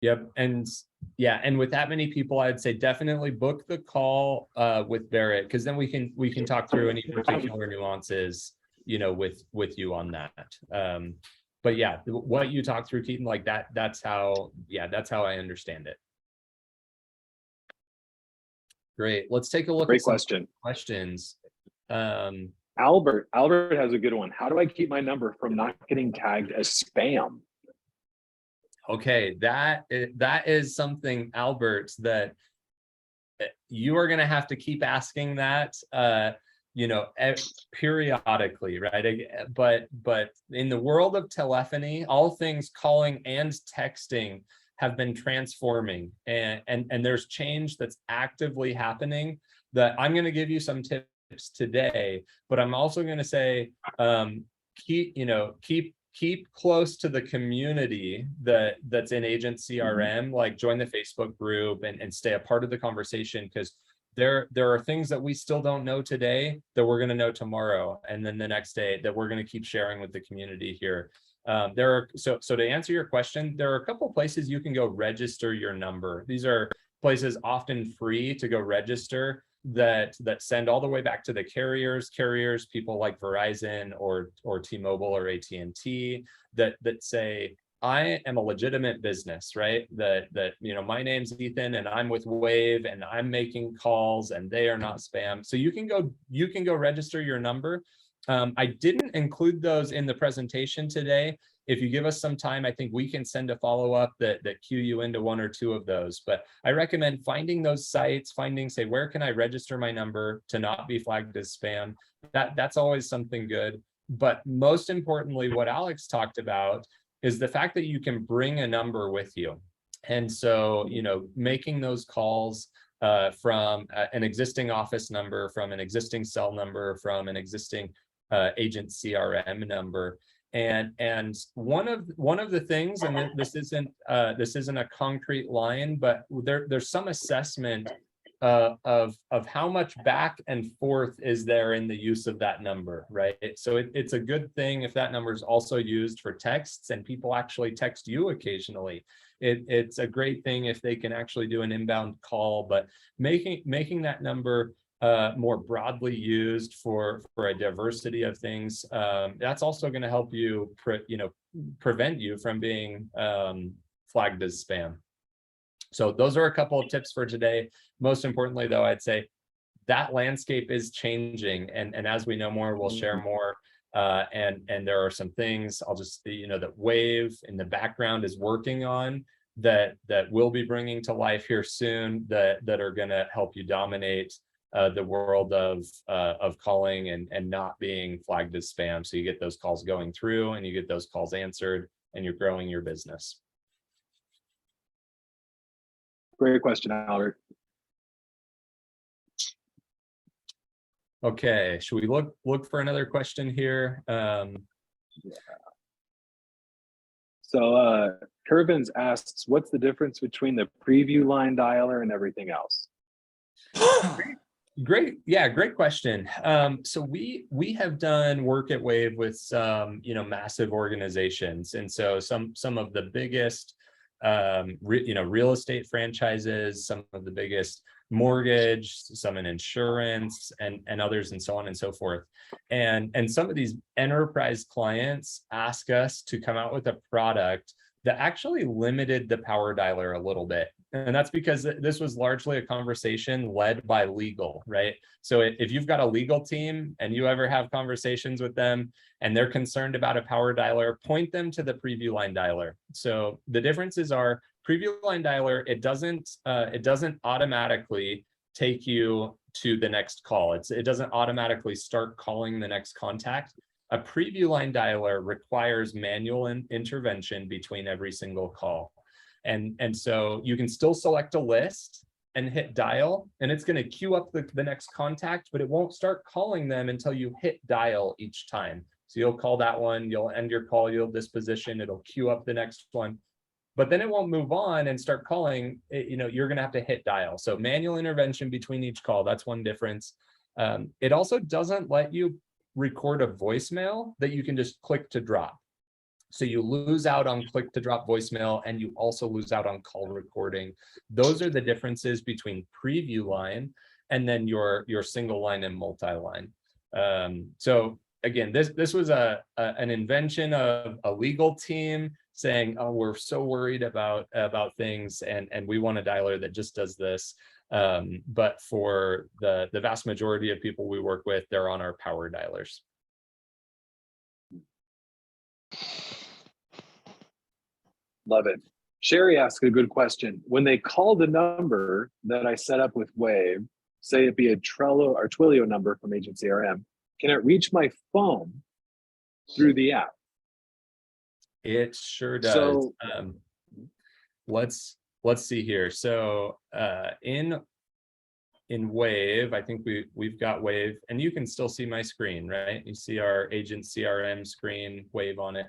Yep. And yeah, and with that many people, I'd say definitely book the call with Barrett, because then we can talk through any particular nuances, you know, with you on that. But yeah, what you talked through, Keaton, like that's how I understand it. Great. Let's take a look at some questions. Albert has a good one. How do I keep my number from not getting tagged as spam? Okay, that is something, Albert, that you are going to have to keep asking that, you know, periodically, right? But in the world of telephony, all things calling and texting have been transforming, and there's change that's actively happening that I'm going to give you some tips today, but I'm also going to say, keep close to the community that's in Agent CRM, like join the Facebook group and stay a part of the conversation, because there are things that we still don't know today that we're going to know tomorrow, and then the next day that we're going to keep sharing with the community here. So to answer your question, there are a couple places you can go register your number. These are places often free to go register that send all the way back to the carriers, people like Verizon or T-Mobile or AT&T that say, I am a legitimate business, right? That you know, my name's Ethan and I'm with WAVV and I'm making calls and they are not spam. So you can go register your number. I didn't include those in the presentation today. If you give us some time, I think we can send a follow-up that cue you into 1 or 2 of those. But I recommend finding those sites, say, where can I register my number to not be flagged as spam? That's always something good. But most importantly, what Alex talked about is the fact that you can bring a number with you. And so, you know, making those calls from an existing office number, from an existing cell number, from an existing Agent CRM number, and one of the things, and this isn't a concrete line, but there's some assessment of how much back and forth is there in the use of that number, right? So it's a good thing if that number is also used for texts and people actually text you occasionally. It's a great thing if they can actually do an inbound call, but making that number more broadly used for a diversity of things, that's also going to help you prevent you from being flagged as spam. So those are a couple of tips for today. Most importantly, though, I'd say that landscape is changing, and as we know more, we'll share more. And there are some things I'll just, you know, that WAVV in the background is working on that we'll be bringing to life here soon that are going to help you dominate the world of calling and not being flagged as spam. So you get those calls going through and you get those calls answered and you're growing your business. Great question, Albert. Okay, should we look for another question here? Yeah. So Curvins asks, what's the difference between the preview line dialer and everything else? Great, yeah, great question. So we have done work at WAVV with some, you know, massive organizations, and so some of the biggest real estate franchises, some of the biggest mortgage, some in insurance, and others, and so on and so forth. And some of these enterprise clients ask us to come out with a product that actually limited the power dialer a little bit. And that's because this was largely a conversation led by legal, right? So if you've got a legal team and you ever have conversations with them and they're concerned about a power dialer, point them to the preview line dialer. So the differences are preview line dialer, it doesn't automatically take you to the next call. It doesn't automatically start calling the next contact. A preview line dialer requires manual intervention between every single call. And so you can still select a list and hit dial, and it's going to queue up the next contact, but it won't start calling them until you hit dial each time. So you'll call that one, you'll end your call, you'll disposition, it'll queue up the next one, but then it won't move on and start calling. You're going to have to hit dial. So manual intervention between each call, that's one difference. It also doesn't let you record a voicemail that you can just click to drop. So you lose out on click to drop voicemail, and you also lose out on call recording. Those are the differences between preview line and then your single line and multi-line. So again, this was an invention of a legal team saying, oh, we're so worried about things, and we want a dialer that just does this. But for the vast majority of people we work with, they're on our power dialers. Love it. Sherry asked a good question. When they call the number that I set up with WAVV, say it be a Trello or Twilio number from Agent CRM, can it reach my phone through the app? It sure does. So, let's see here. So in WAVV, I think we've got WAVV, and you can still see my screen, right? You see our Agent CRM screen, WAVV on it.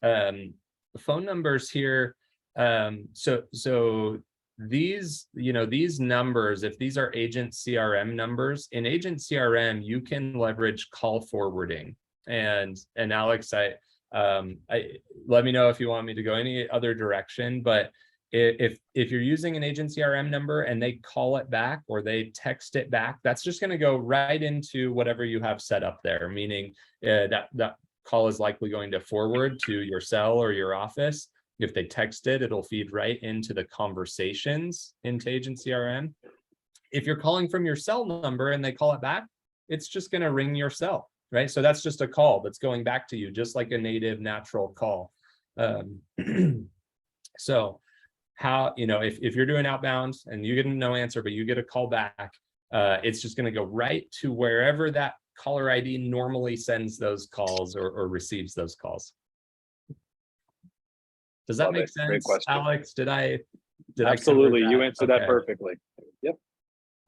The phone numbers here. So these, these numbers, if these are Agent CRM numbers, in Agent CRM, you can leverage call forwarding. And Alex, let me know if you want me to go any other direction, but if you're using an Agent CRM number and they call it back or they text it back, that's just going to go right into whatever you have set up there, meaning that call is likely going to forward to your cell or your office. If they text it, it'll feed right into the conversations into Agent CRM. If you're calling from your cell number and they call it back, it's just going to ring your cell, right? So that's just a call that's going back to you, just like a native natural call. So how, if you're doing outbound and you get no answer, but you get a call back, it's just going to go right to wherever that caller ID normally sends those calls or receives those calls. Does that make sense? Great question. Alex, did I Absolutely, you answered that perfectly. Yep.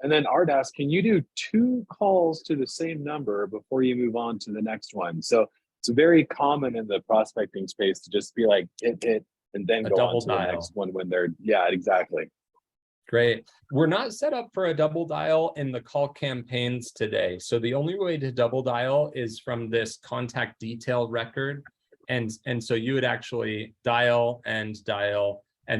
And then Art asked, can you do 2 calls to the same number before you move on to the next one? So it's very common in the prospecting space to just be like, hit, and then go on to the next one when they're, yeah, exactly. Great. We're not set up for a double dial in the call campaigns today. So the only way to double dial is from this contact detail record. And so you would actually dial and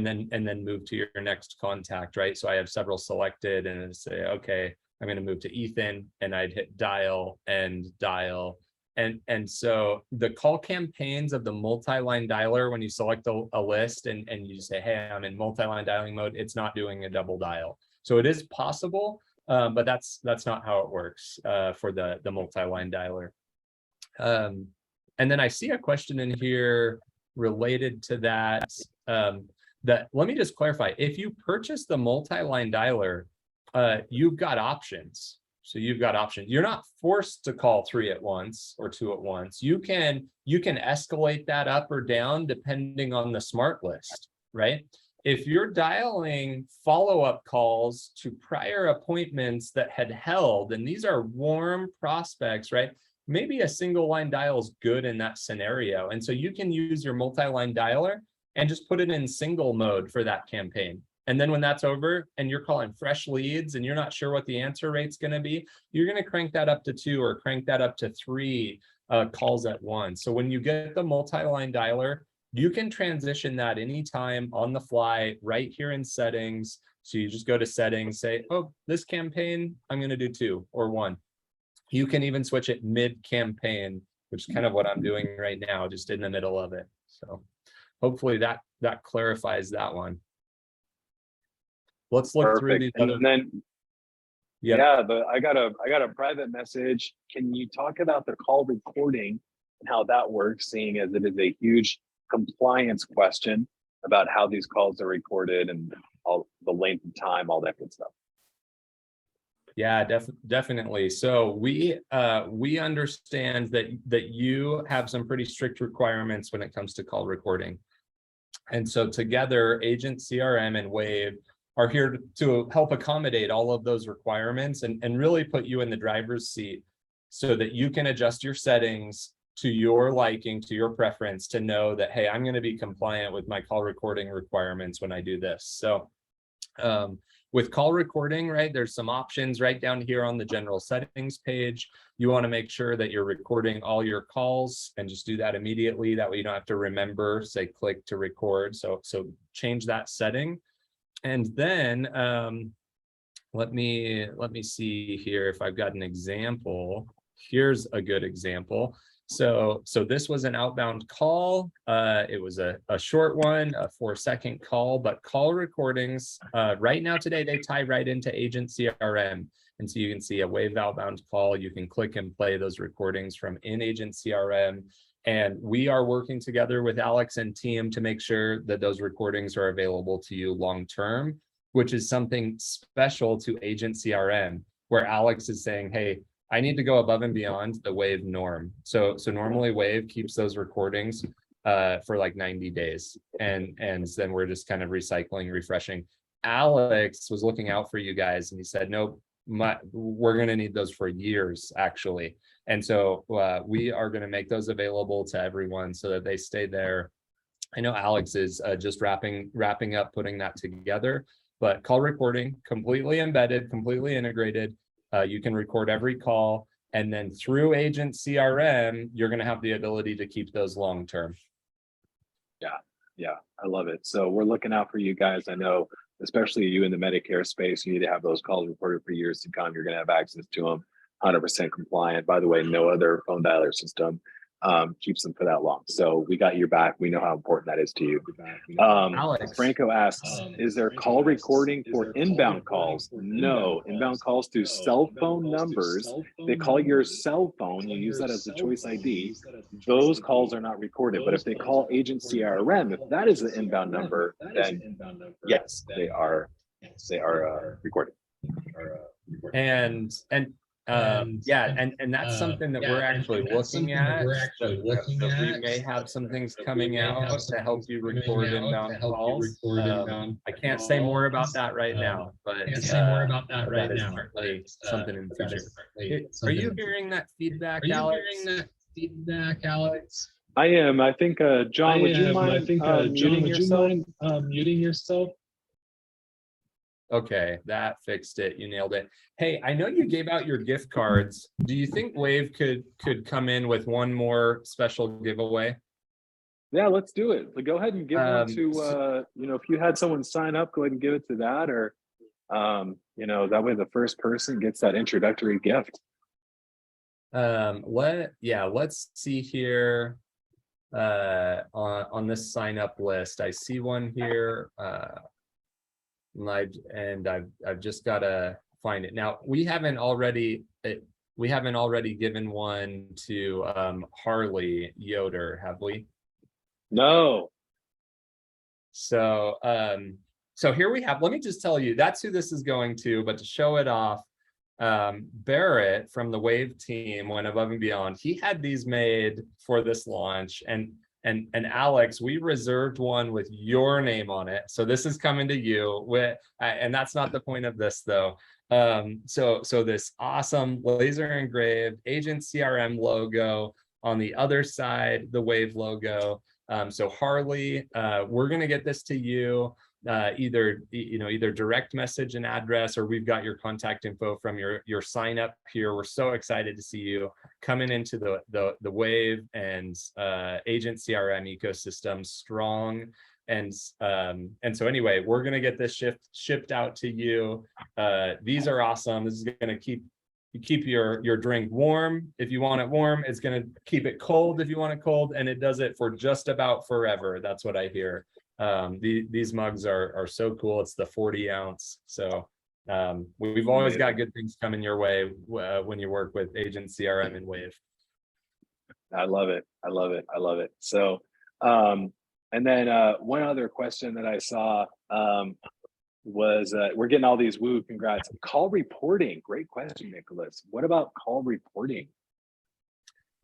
then move to your next contact, right? So I have several selected and I'd say, okay, I'm going to move to Ethan, and I'd hit dial and dial. And so the call campaigns of the multi-line dialer, when you select a list and you say, hey, I'm in multi-line dialing mode, it's not doing a double dial. So it is possible, but that's not how it works for the multi-line dialer. And then I see a question in here related to that. Let me just clarify. If you purchase the multi-line dialer, you've got options. So you've got options. You're not forced to call 3 at once or 2 at once. You can escalate that up or down depending on the smart list, right? If you're dialing follow-up calls to prior appointments that had held, and these are warm prospects, right? Maybe a single line dial is good in that scenario. And so you can use your multi-line dialer and just put it in single mode for that campaign. And then when that's over and you're calling fresh leads and you're not sure what the answer rate's going to be, you're going to crank that up to 2 or crank that up to 3 calls at once. So when you get the multi-line dialer, you can transition that anytime on the fly right here in settings. So you just go to settings, say, oh, this campaign, I'm going to do 2 or 1. You can even switch it mid-campaign, which is kind of what I'm doing right now, just in the middle of it. So hopefully that clarifies that one. Let's look through these and other. then Yeah. I got a private message. Can you talk about the call recording and how that works, seeing as it is a huge compliance question about how these calls are recorded and all the length of time, all that good stuff? Yeah, definitely. So we understand that you have some pretty strict requirements when it comes to call recording. And so together, Agent CRM and WAVV are here to help accommodate all of those requirements and really put you in the driver's seat so that you can adjust your settings to your liking, to your preference, to know that, hey, I'm going to be compliant with my call recording requirements when I do this. So with call recording, right, there's some options right down here on the general settings page. You want to make sure that you're recording all your calls and just do that immediately. That way you don't have to remember, say, click to record. So change that setting. And then let me see here if I've got an example. Here's a good example. So this was an outbound call. It was a short one, a 4-second call, but call recordings right now today, they tie right into Agent CRM. And so you can see a WAVV outbound call. You can click and play those recordings from in Agent CRM. And we are working together with Alex and team to make sure that those recordings are available to you long-term, which is something special to Agent CRM, where Alex is saying, hey, I need to go above and beyond the WAVV norm. So normally WAVV keeps those recordings for like 90 days. And then we're just kind of recycling, refreshing. Alex was looking out for you guys and he said, nope, we're going to need those for years, actually. And so we are going to make those available to everyone so that they stay there. I know Alex is just wrapping up, putting that together, but call recording, completely embedded, completely integrated. You can record every call, and then through Agent CRM, you're going to have the ability to keep those long-term. Yeah, I love it. So we're looking out for you guys. I know, especially you in the Medicare space, you need to have those calls recorded for years to come. You're going to have access to them, 100% compliant. By the way, no other phone dialer system keeps them for that long. So we got your back. We know how important that is to you. Alex. Franco asks, is there call recording for inbound calls? No, inbound calls through cell phone numbers. They call your cell phone. You use that as the choice ID. Those calls are not recorded. But if they call Agent CRM, if that is the inbound number, then yes, they are recorded. And that's something that we're actually looking at. We may have some things coming out to help you record inbound calls. I can't say more about that right now, but that is certainly something in the future. Are you hearing that feedback, Alex? I am. I think, John, would you mind muting yourself? Okay, that fixed it. You nailed it. Hey, I know you gave out your gift cards. Do you think WAVV could come in with one more special giveaway? Yeah, let's do it. So go ahead and give one to, if you had someone sign up, go ahead and give it to that, or, that way the first person gets that introductory gift. Let's see here on this sign up list. I see one here. I've just got to find it now. We haven't already given one to Harley Yoder, have we? No. So here we have, let me just tell you, that's who this is going to, but to show it off, Barrett from the WAVV team went above and beyond. He had these made for this launch, and Alex, we reserved one with your name on it. So this is coming to you and that's not the point of this though. So this awesome laser engraved Agent CRM logo on the other side, the WAVV logo. So Harley, we're going to get this to you, either direct message and address, or we've got your contact info from your sign up here. We're so excited to see you coming into the WAVV and Agent CRM ecosystem strong. And so anyway, we're going to get this shipped out to you. These are awesome. This is going to keep you keep your drink warm. If you want it warm, it's going to keep it cold if you want it cold, and it does it for just about forever. That's what I hear. These mugs are so cool. It's the 40 ounce. So we've always got good things coming your way when you work with Agent CRM and WAVV. I love it. I love it. I love it. So, and then one other question that I saw was we're getting all these woo, congrats. Call reporting. Great question, Nicholas. What about call reporting?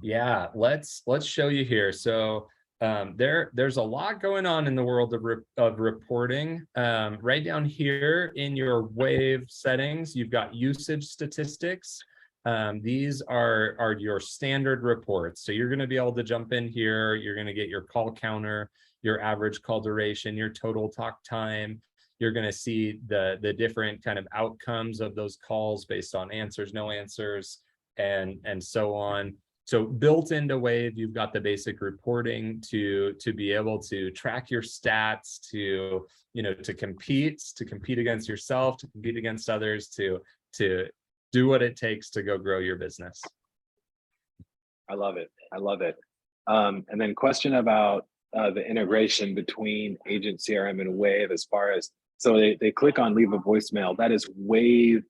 Yeah, let's show you here. So there's a lot going on in the world of reporting. Right down here in your WAVV settings, you've got usage statistics. These are your standard reports. So you're going to be able to jump in here. You're going to get your call counter, your average call duration, your total talk time. You're going to see the different kind of outcomes of those calls based on answers, no answers, and so on. So built into WAVV, you've got the basic reporting to be able to track your stats, to compete against yourself, to compete against others, to do what it takes to go grow your business. I love it. I love it. And then question about the integration between Agent CRM and WAVV as far as, so they click on leave a voicemail. That is WAVV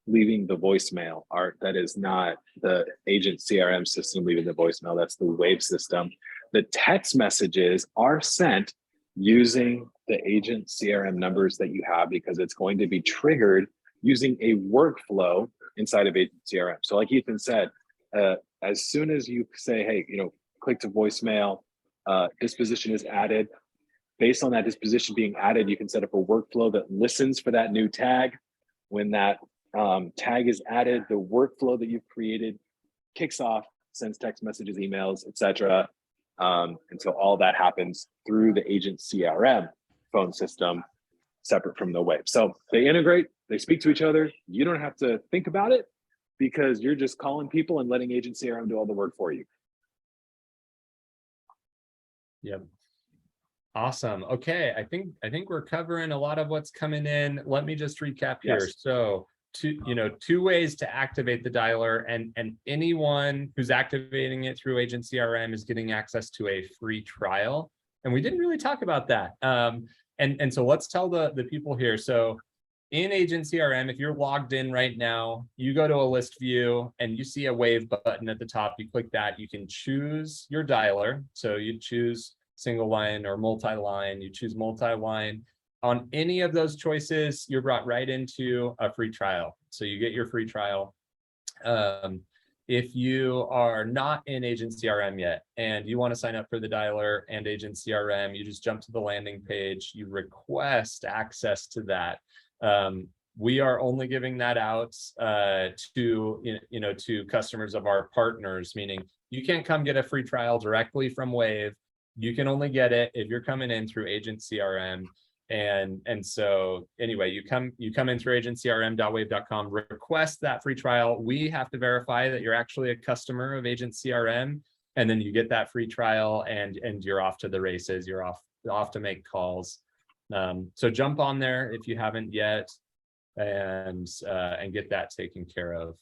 leaving the voicemail. That is not the Agent CRM system leaving the voicemail. That's the WAVV system. The text messages are sent using the Agent CRM numbers that you have, because it's going to be triggered using a workflow inside of Agent CRM. So like Ethan said, as soon as you say, hey, click to voicemail, disposition is added. Based on that disposition being added, you can set up a workflow that listens for that new tag. When that tag is added, the workflow that you've created kicks off, sends text messages, emails, etc. And so all that happens through the Agent CRM phone system, separate from the WAVV. So they integrate, they speak to each other. You don't have to think about it because you're just calling people and letting Agent CRM do all the work for you. Yep. Awesome. Okay, I think we're covering a lot of what's coming in. Let me just recap here. Yes. So two ways to activate the dialer, and anyone who's activating it through Agent CRM is getting access to a free trial. And we didn't really talk about that. And so let's tell the people here. So in Agent CRM, if you're logged in right now, you go to a list view and you see a WAVV button at the top. You click that, you can choose your dialer. So you choose single line or multi-line, you choose multi-line. On any of those choices, you're brought right into a free trial. So you get your free trial. If you are not in Agent CRM yet and you want to sign up for the dialer and Agent CRM, you just jump to the landing page, you request access to that. We are only giving that out to customers of our partners, meaning you can't come get a free trial directly from WAVV. You can only get it if you're coming in through Agent CRM. And so anyway, you come in through agentcrm.wavv.com, request that free trial. We have to verify that you're actually a customer of Agent CRM, and then you get that free trial and you're off to the races. You're off to make calls. So jump on there if you haven't yet, and get that taken care of.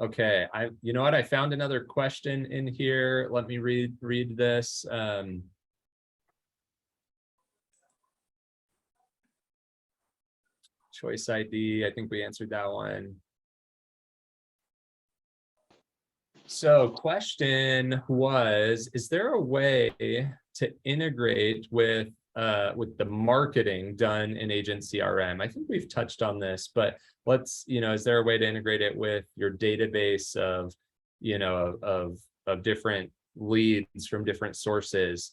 Okay, you know what? I found another question in here. Let me read this. Choice ID, I think we answered that one. So question was, is there a way to integrate with the marketing done in Agent CRM? I think we've touched on this, but let's, is there a way to integrate it with your database of, of different leads from different sources?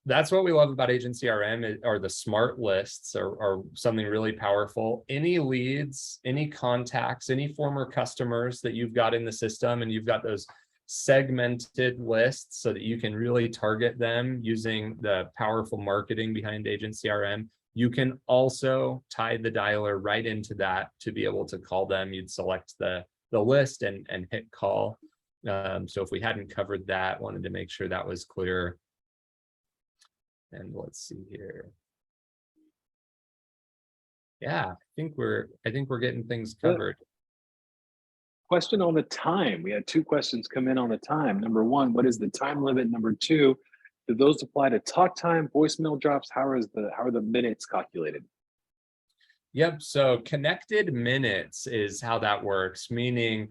That's what we love about Agent CRM, are the smart lists are something really powerful. Any leads, any contacts, any former customers that you've got in the system, and you've got those segmented lists so that you can really target them using the powerful marketing behind Agent CRM. You can also tie the dialer right into that to be able to call them. You'd select the list and hit call. So if we hadn't covered that, wanted to make sure that was clear. And let's see here. Yeah, I think we're getting things covered. Question on the time. We had two questions come in on the time. Number one, what is the time limit? Number two, do those apply to talk time, voicemail drops? How are the minutes calculated? Yep. So connected minutes is how that works, meaning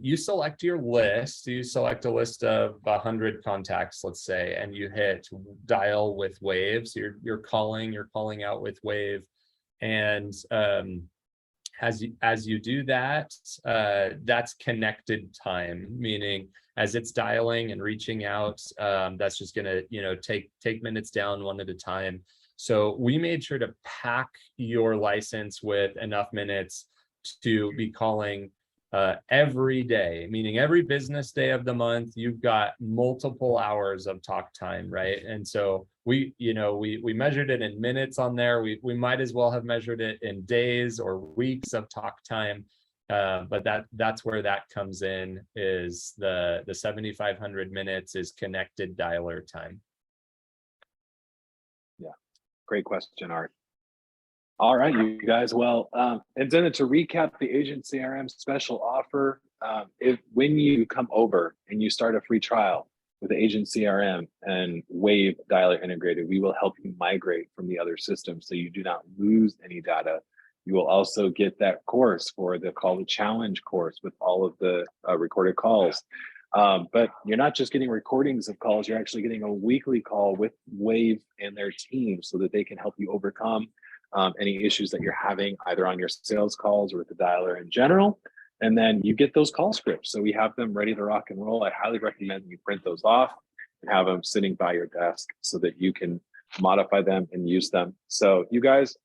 you select your list, you select a list of 100 contacts, let's say, and you hit dial with WAVV. So you're calling out with WAVV. And as you do that, that's connected time, meaning as it's dialing and reaching out, that's just gonna, take minutes down one at a time. So we made sure to pack your license with enough minutes to be calling every day, meaning every business day of the month, you've got multiple hours of talk time, right? And so we measured it in minutes on there. We might as well have measured it in days or weeks of talk time. But that's where that comes in, is the 7,500 minutes is connected dialer time. Yeah, great question, Art. All right, you guys. Well, and then to recap the Agent CRM special offer, when you come over and you start a free trial with the Agent CRM and WAVV dialer integrated, we will help you migrate from the other systems so you do not lose any data. You will also get that course for the Call to Challenge course with all of the recorded calls. But you're not just getting recordings of calls, you're actually getting a weekly call with WAVV and their team so that they can help you overcome any issues that you're having either on your sales calls or with the dialer in general. And then you get those call scripts. So we have them ready to rock and roll. I highly recommend you print those off and have them sitting by your desk so that you can modify them and use them. So you guys,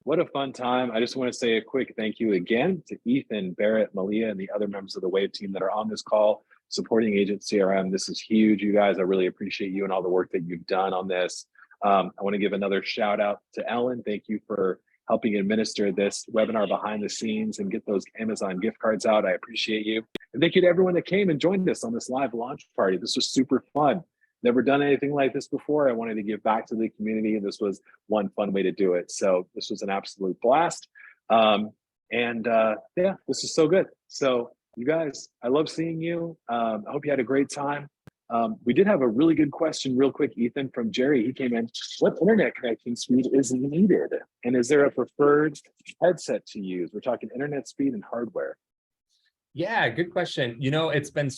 what a fun time. I just want to say a quick thank you again to Ethan, Barrett, Malia, and the other members of the WAVV team that are on this call supporting Agent CRM. This is huge, you guys. I really appreciate you and all the work that you've done on this. I want to give another shout out to Ellen. Thank you for helping administer this webinar behind the scenes and get those Amazon gift cards out. I appreciate you. And thank you to everyone that came and joined us on this live launch party. This was super fun. Never done anything like this before. I wanted to give back to the community, and this was one fun way to do it. So this was an absolute blast. Yeah, this is so good. So you guys, I love seeing you. I hope you had a great time. We did have a really good question real quick, Ethan, from Jerry. He came in, what internet connection speed is needed? And is there a preferred headset to use? We're talking internet speed and hardware. Yeah, good question. It's been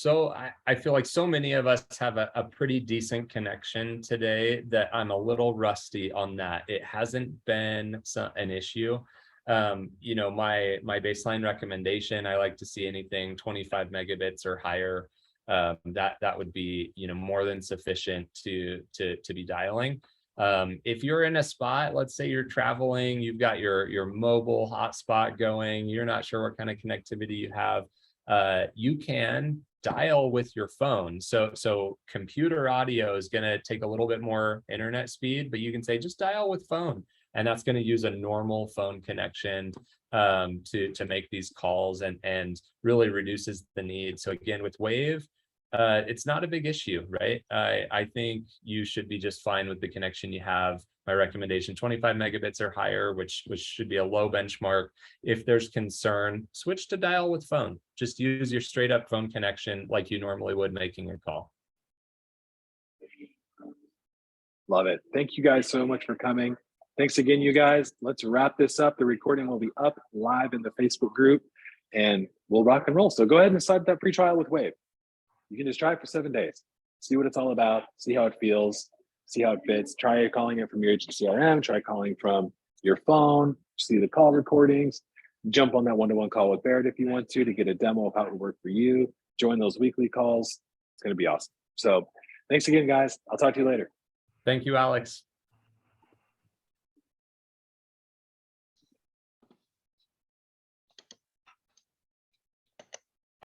I feel like so many of us have a pretty decent connection today that I'm a little rusty on that. It hasn't been an issue. My baseline recommendation, I like to see anything 25 megabits or higher. That would be more than sufficient to be dialing. If you're in a spot, let's say you're traveling, you've got your mobile hotspot going, you're not sure what kind of connectivity you have, you can dial with your phone. So computer audio is going to take a little bit more internet speed, but you can say just dial with phone, and that's going to use a normal phone connection to make these calls and really reduces the need. So again, with WAVV, it's not a big issue, right? I think you should be just fine with the connection you have. My recommendation, 25 megabits or higher, which should be a low benchmark. If there's concern, switch to dial with phone. Just use your straight up phone connection like you normally would making a call. Love it. Thank you guys so much for coming. Thanks again, you guys. Let's wrap this up. The recording will be up live in the Facebook group and we'll rock and roll. So go ahead and sign up that free trial with WAVV. You can just try it for 7 days. See what it's all about, see how it feels, see how it fits. Try calling it from your Agent CRM, try calling from your phone, see the call recordings, jump on that one-to-one call with Barrett if you want to get a demo of how it would work for you. Join those weekly calls. It's going to be awesome. So thanks again, guys. I'll talk to you later. Thank you, Alex.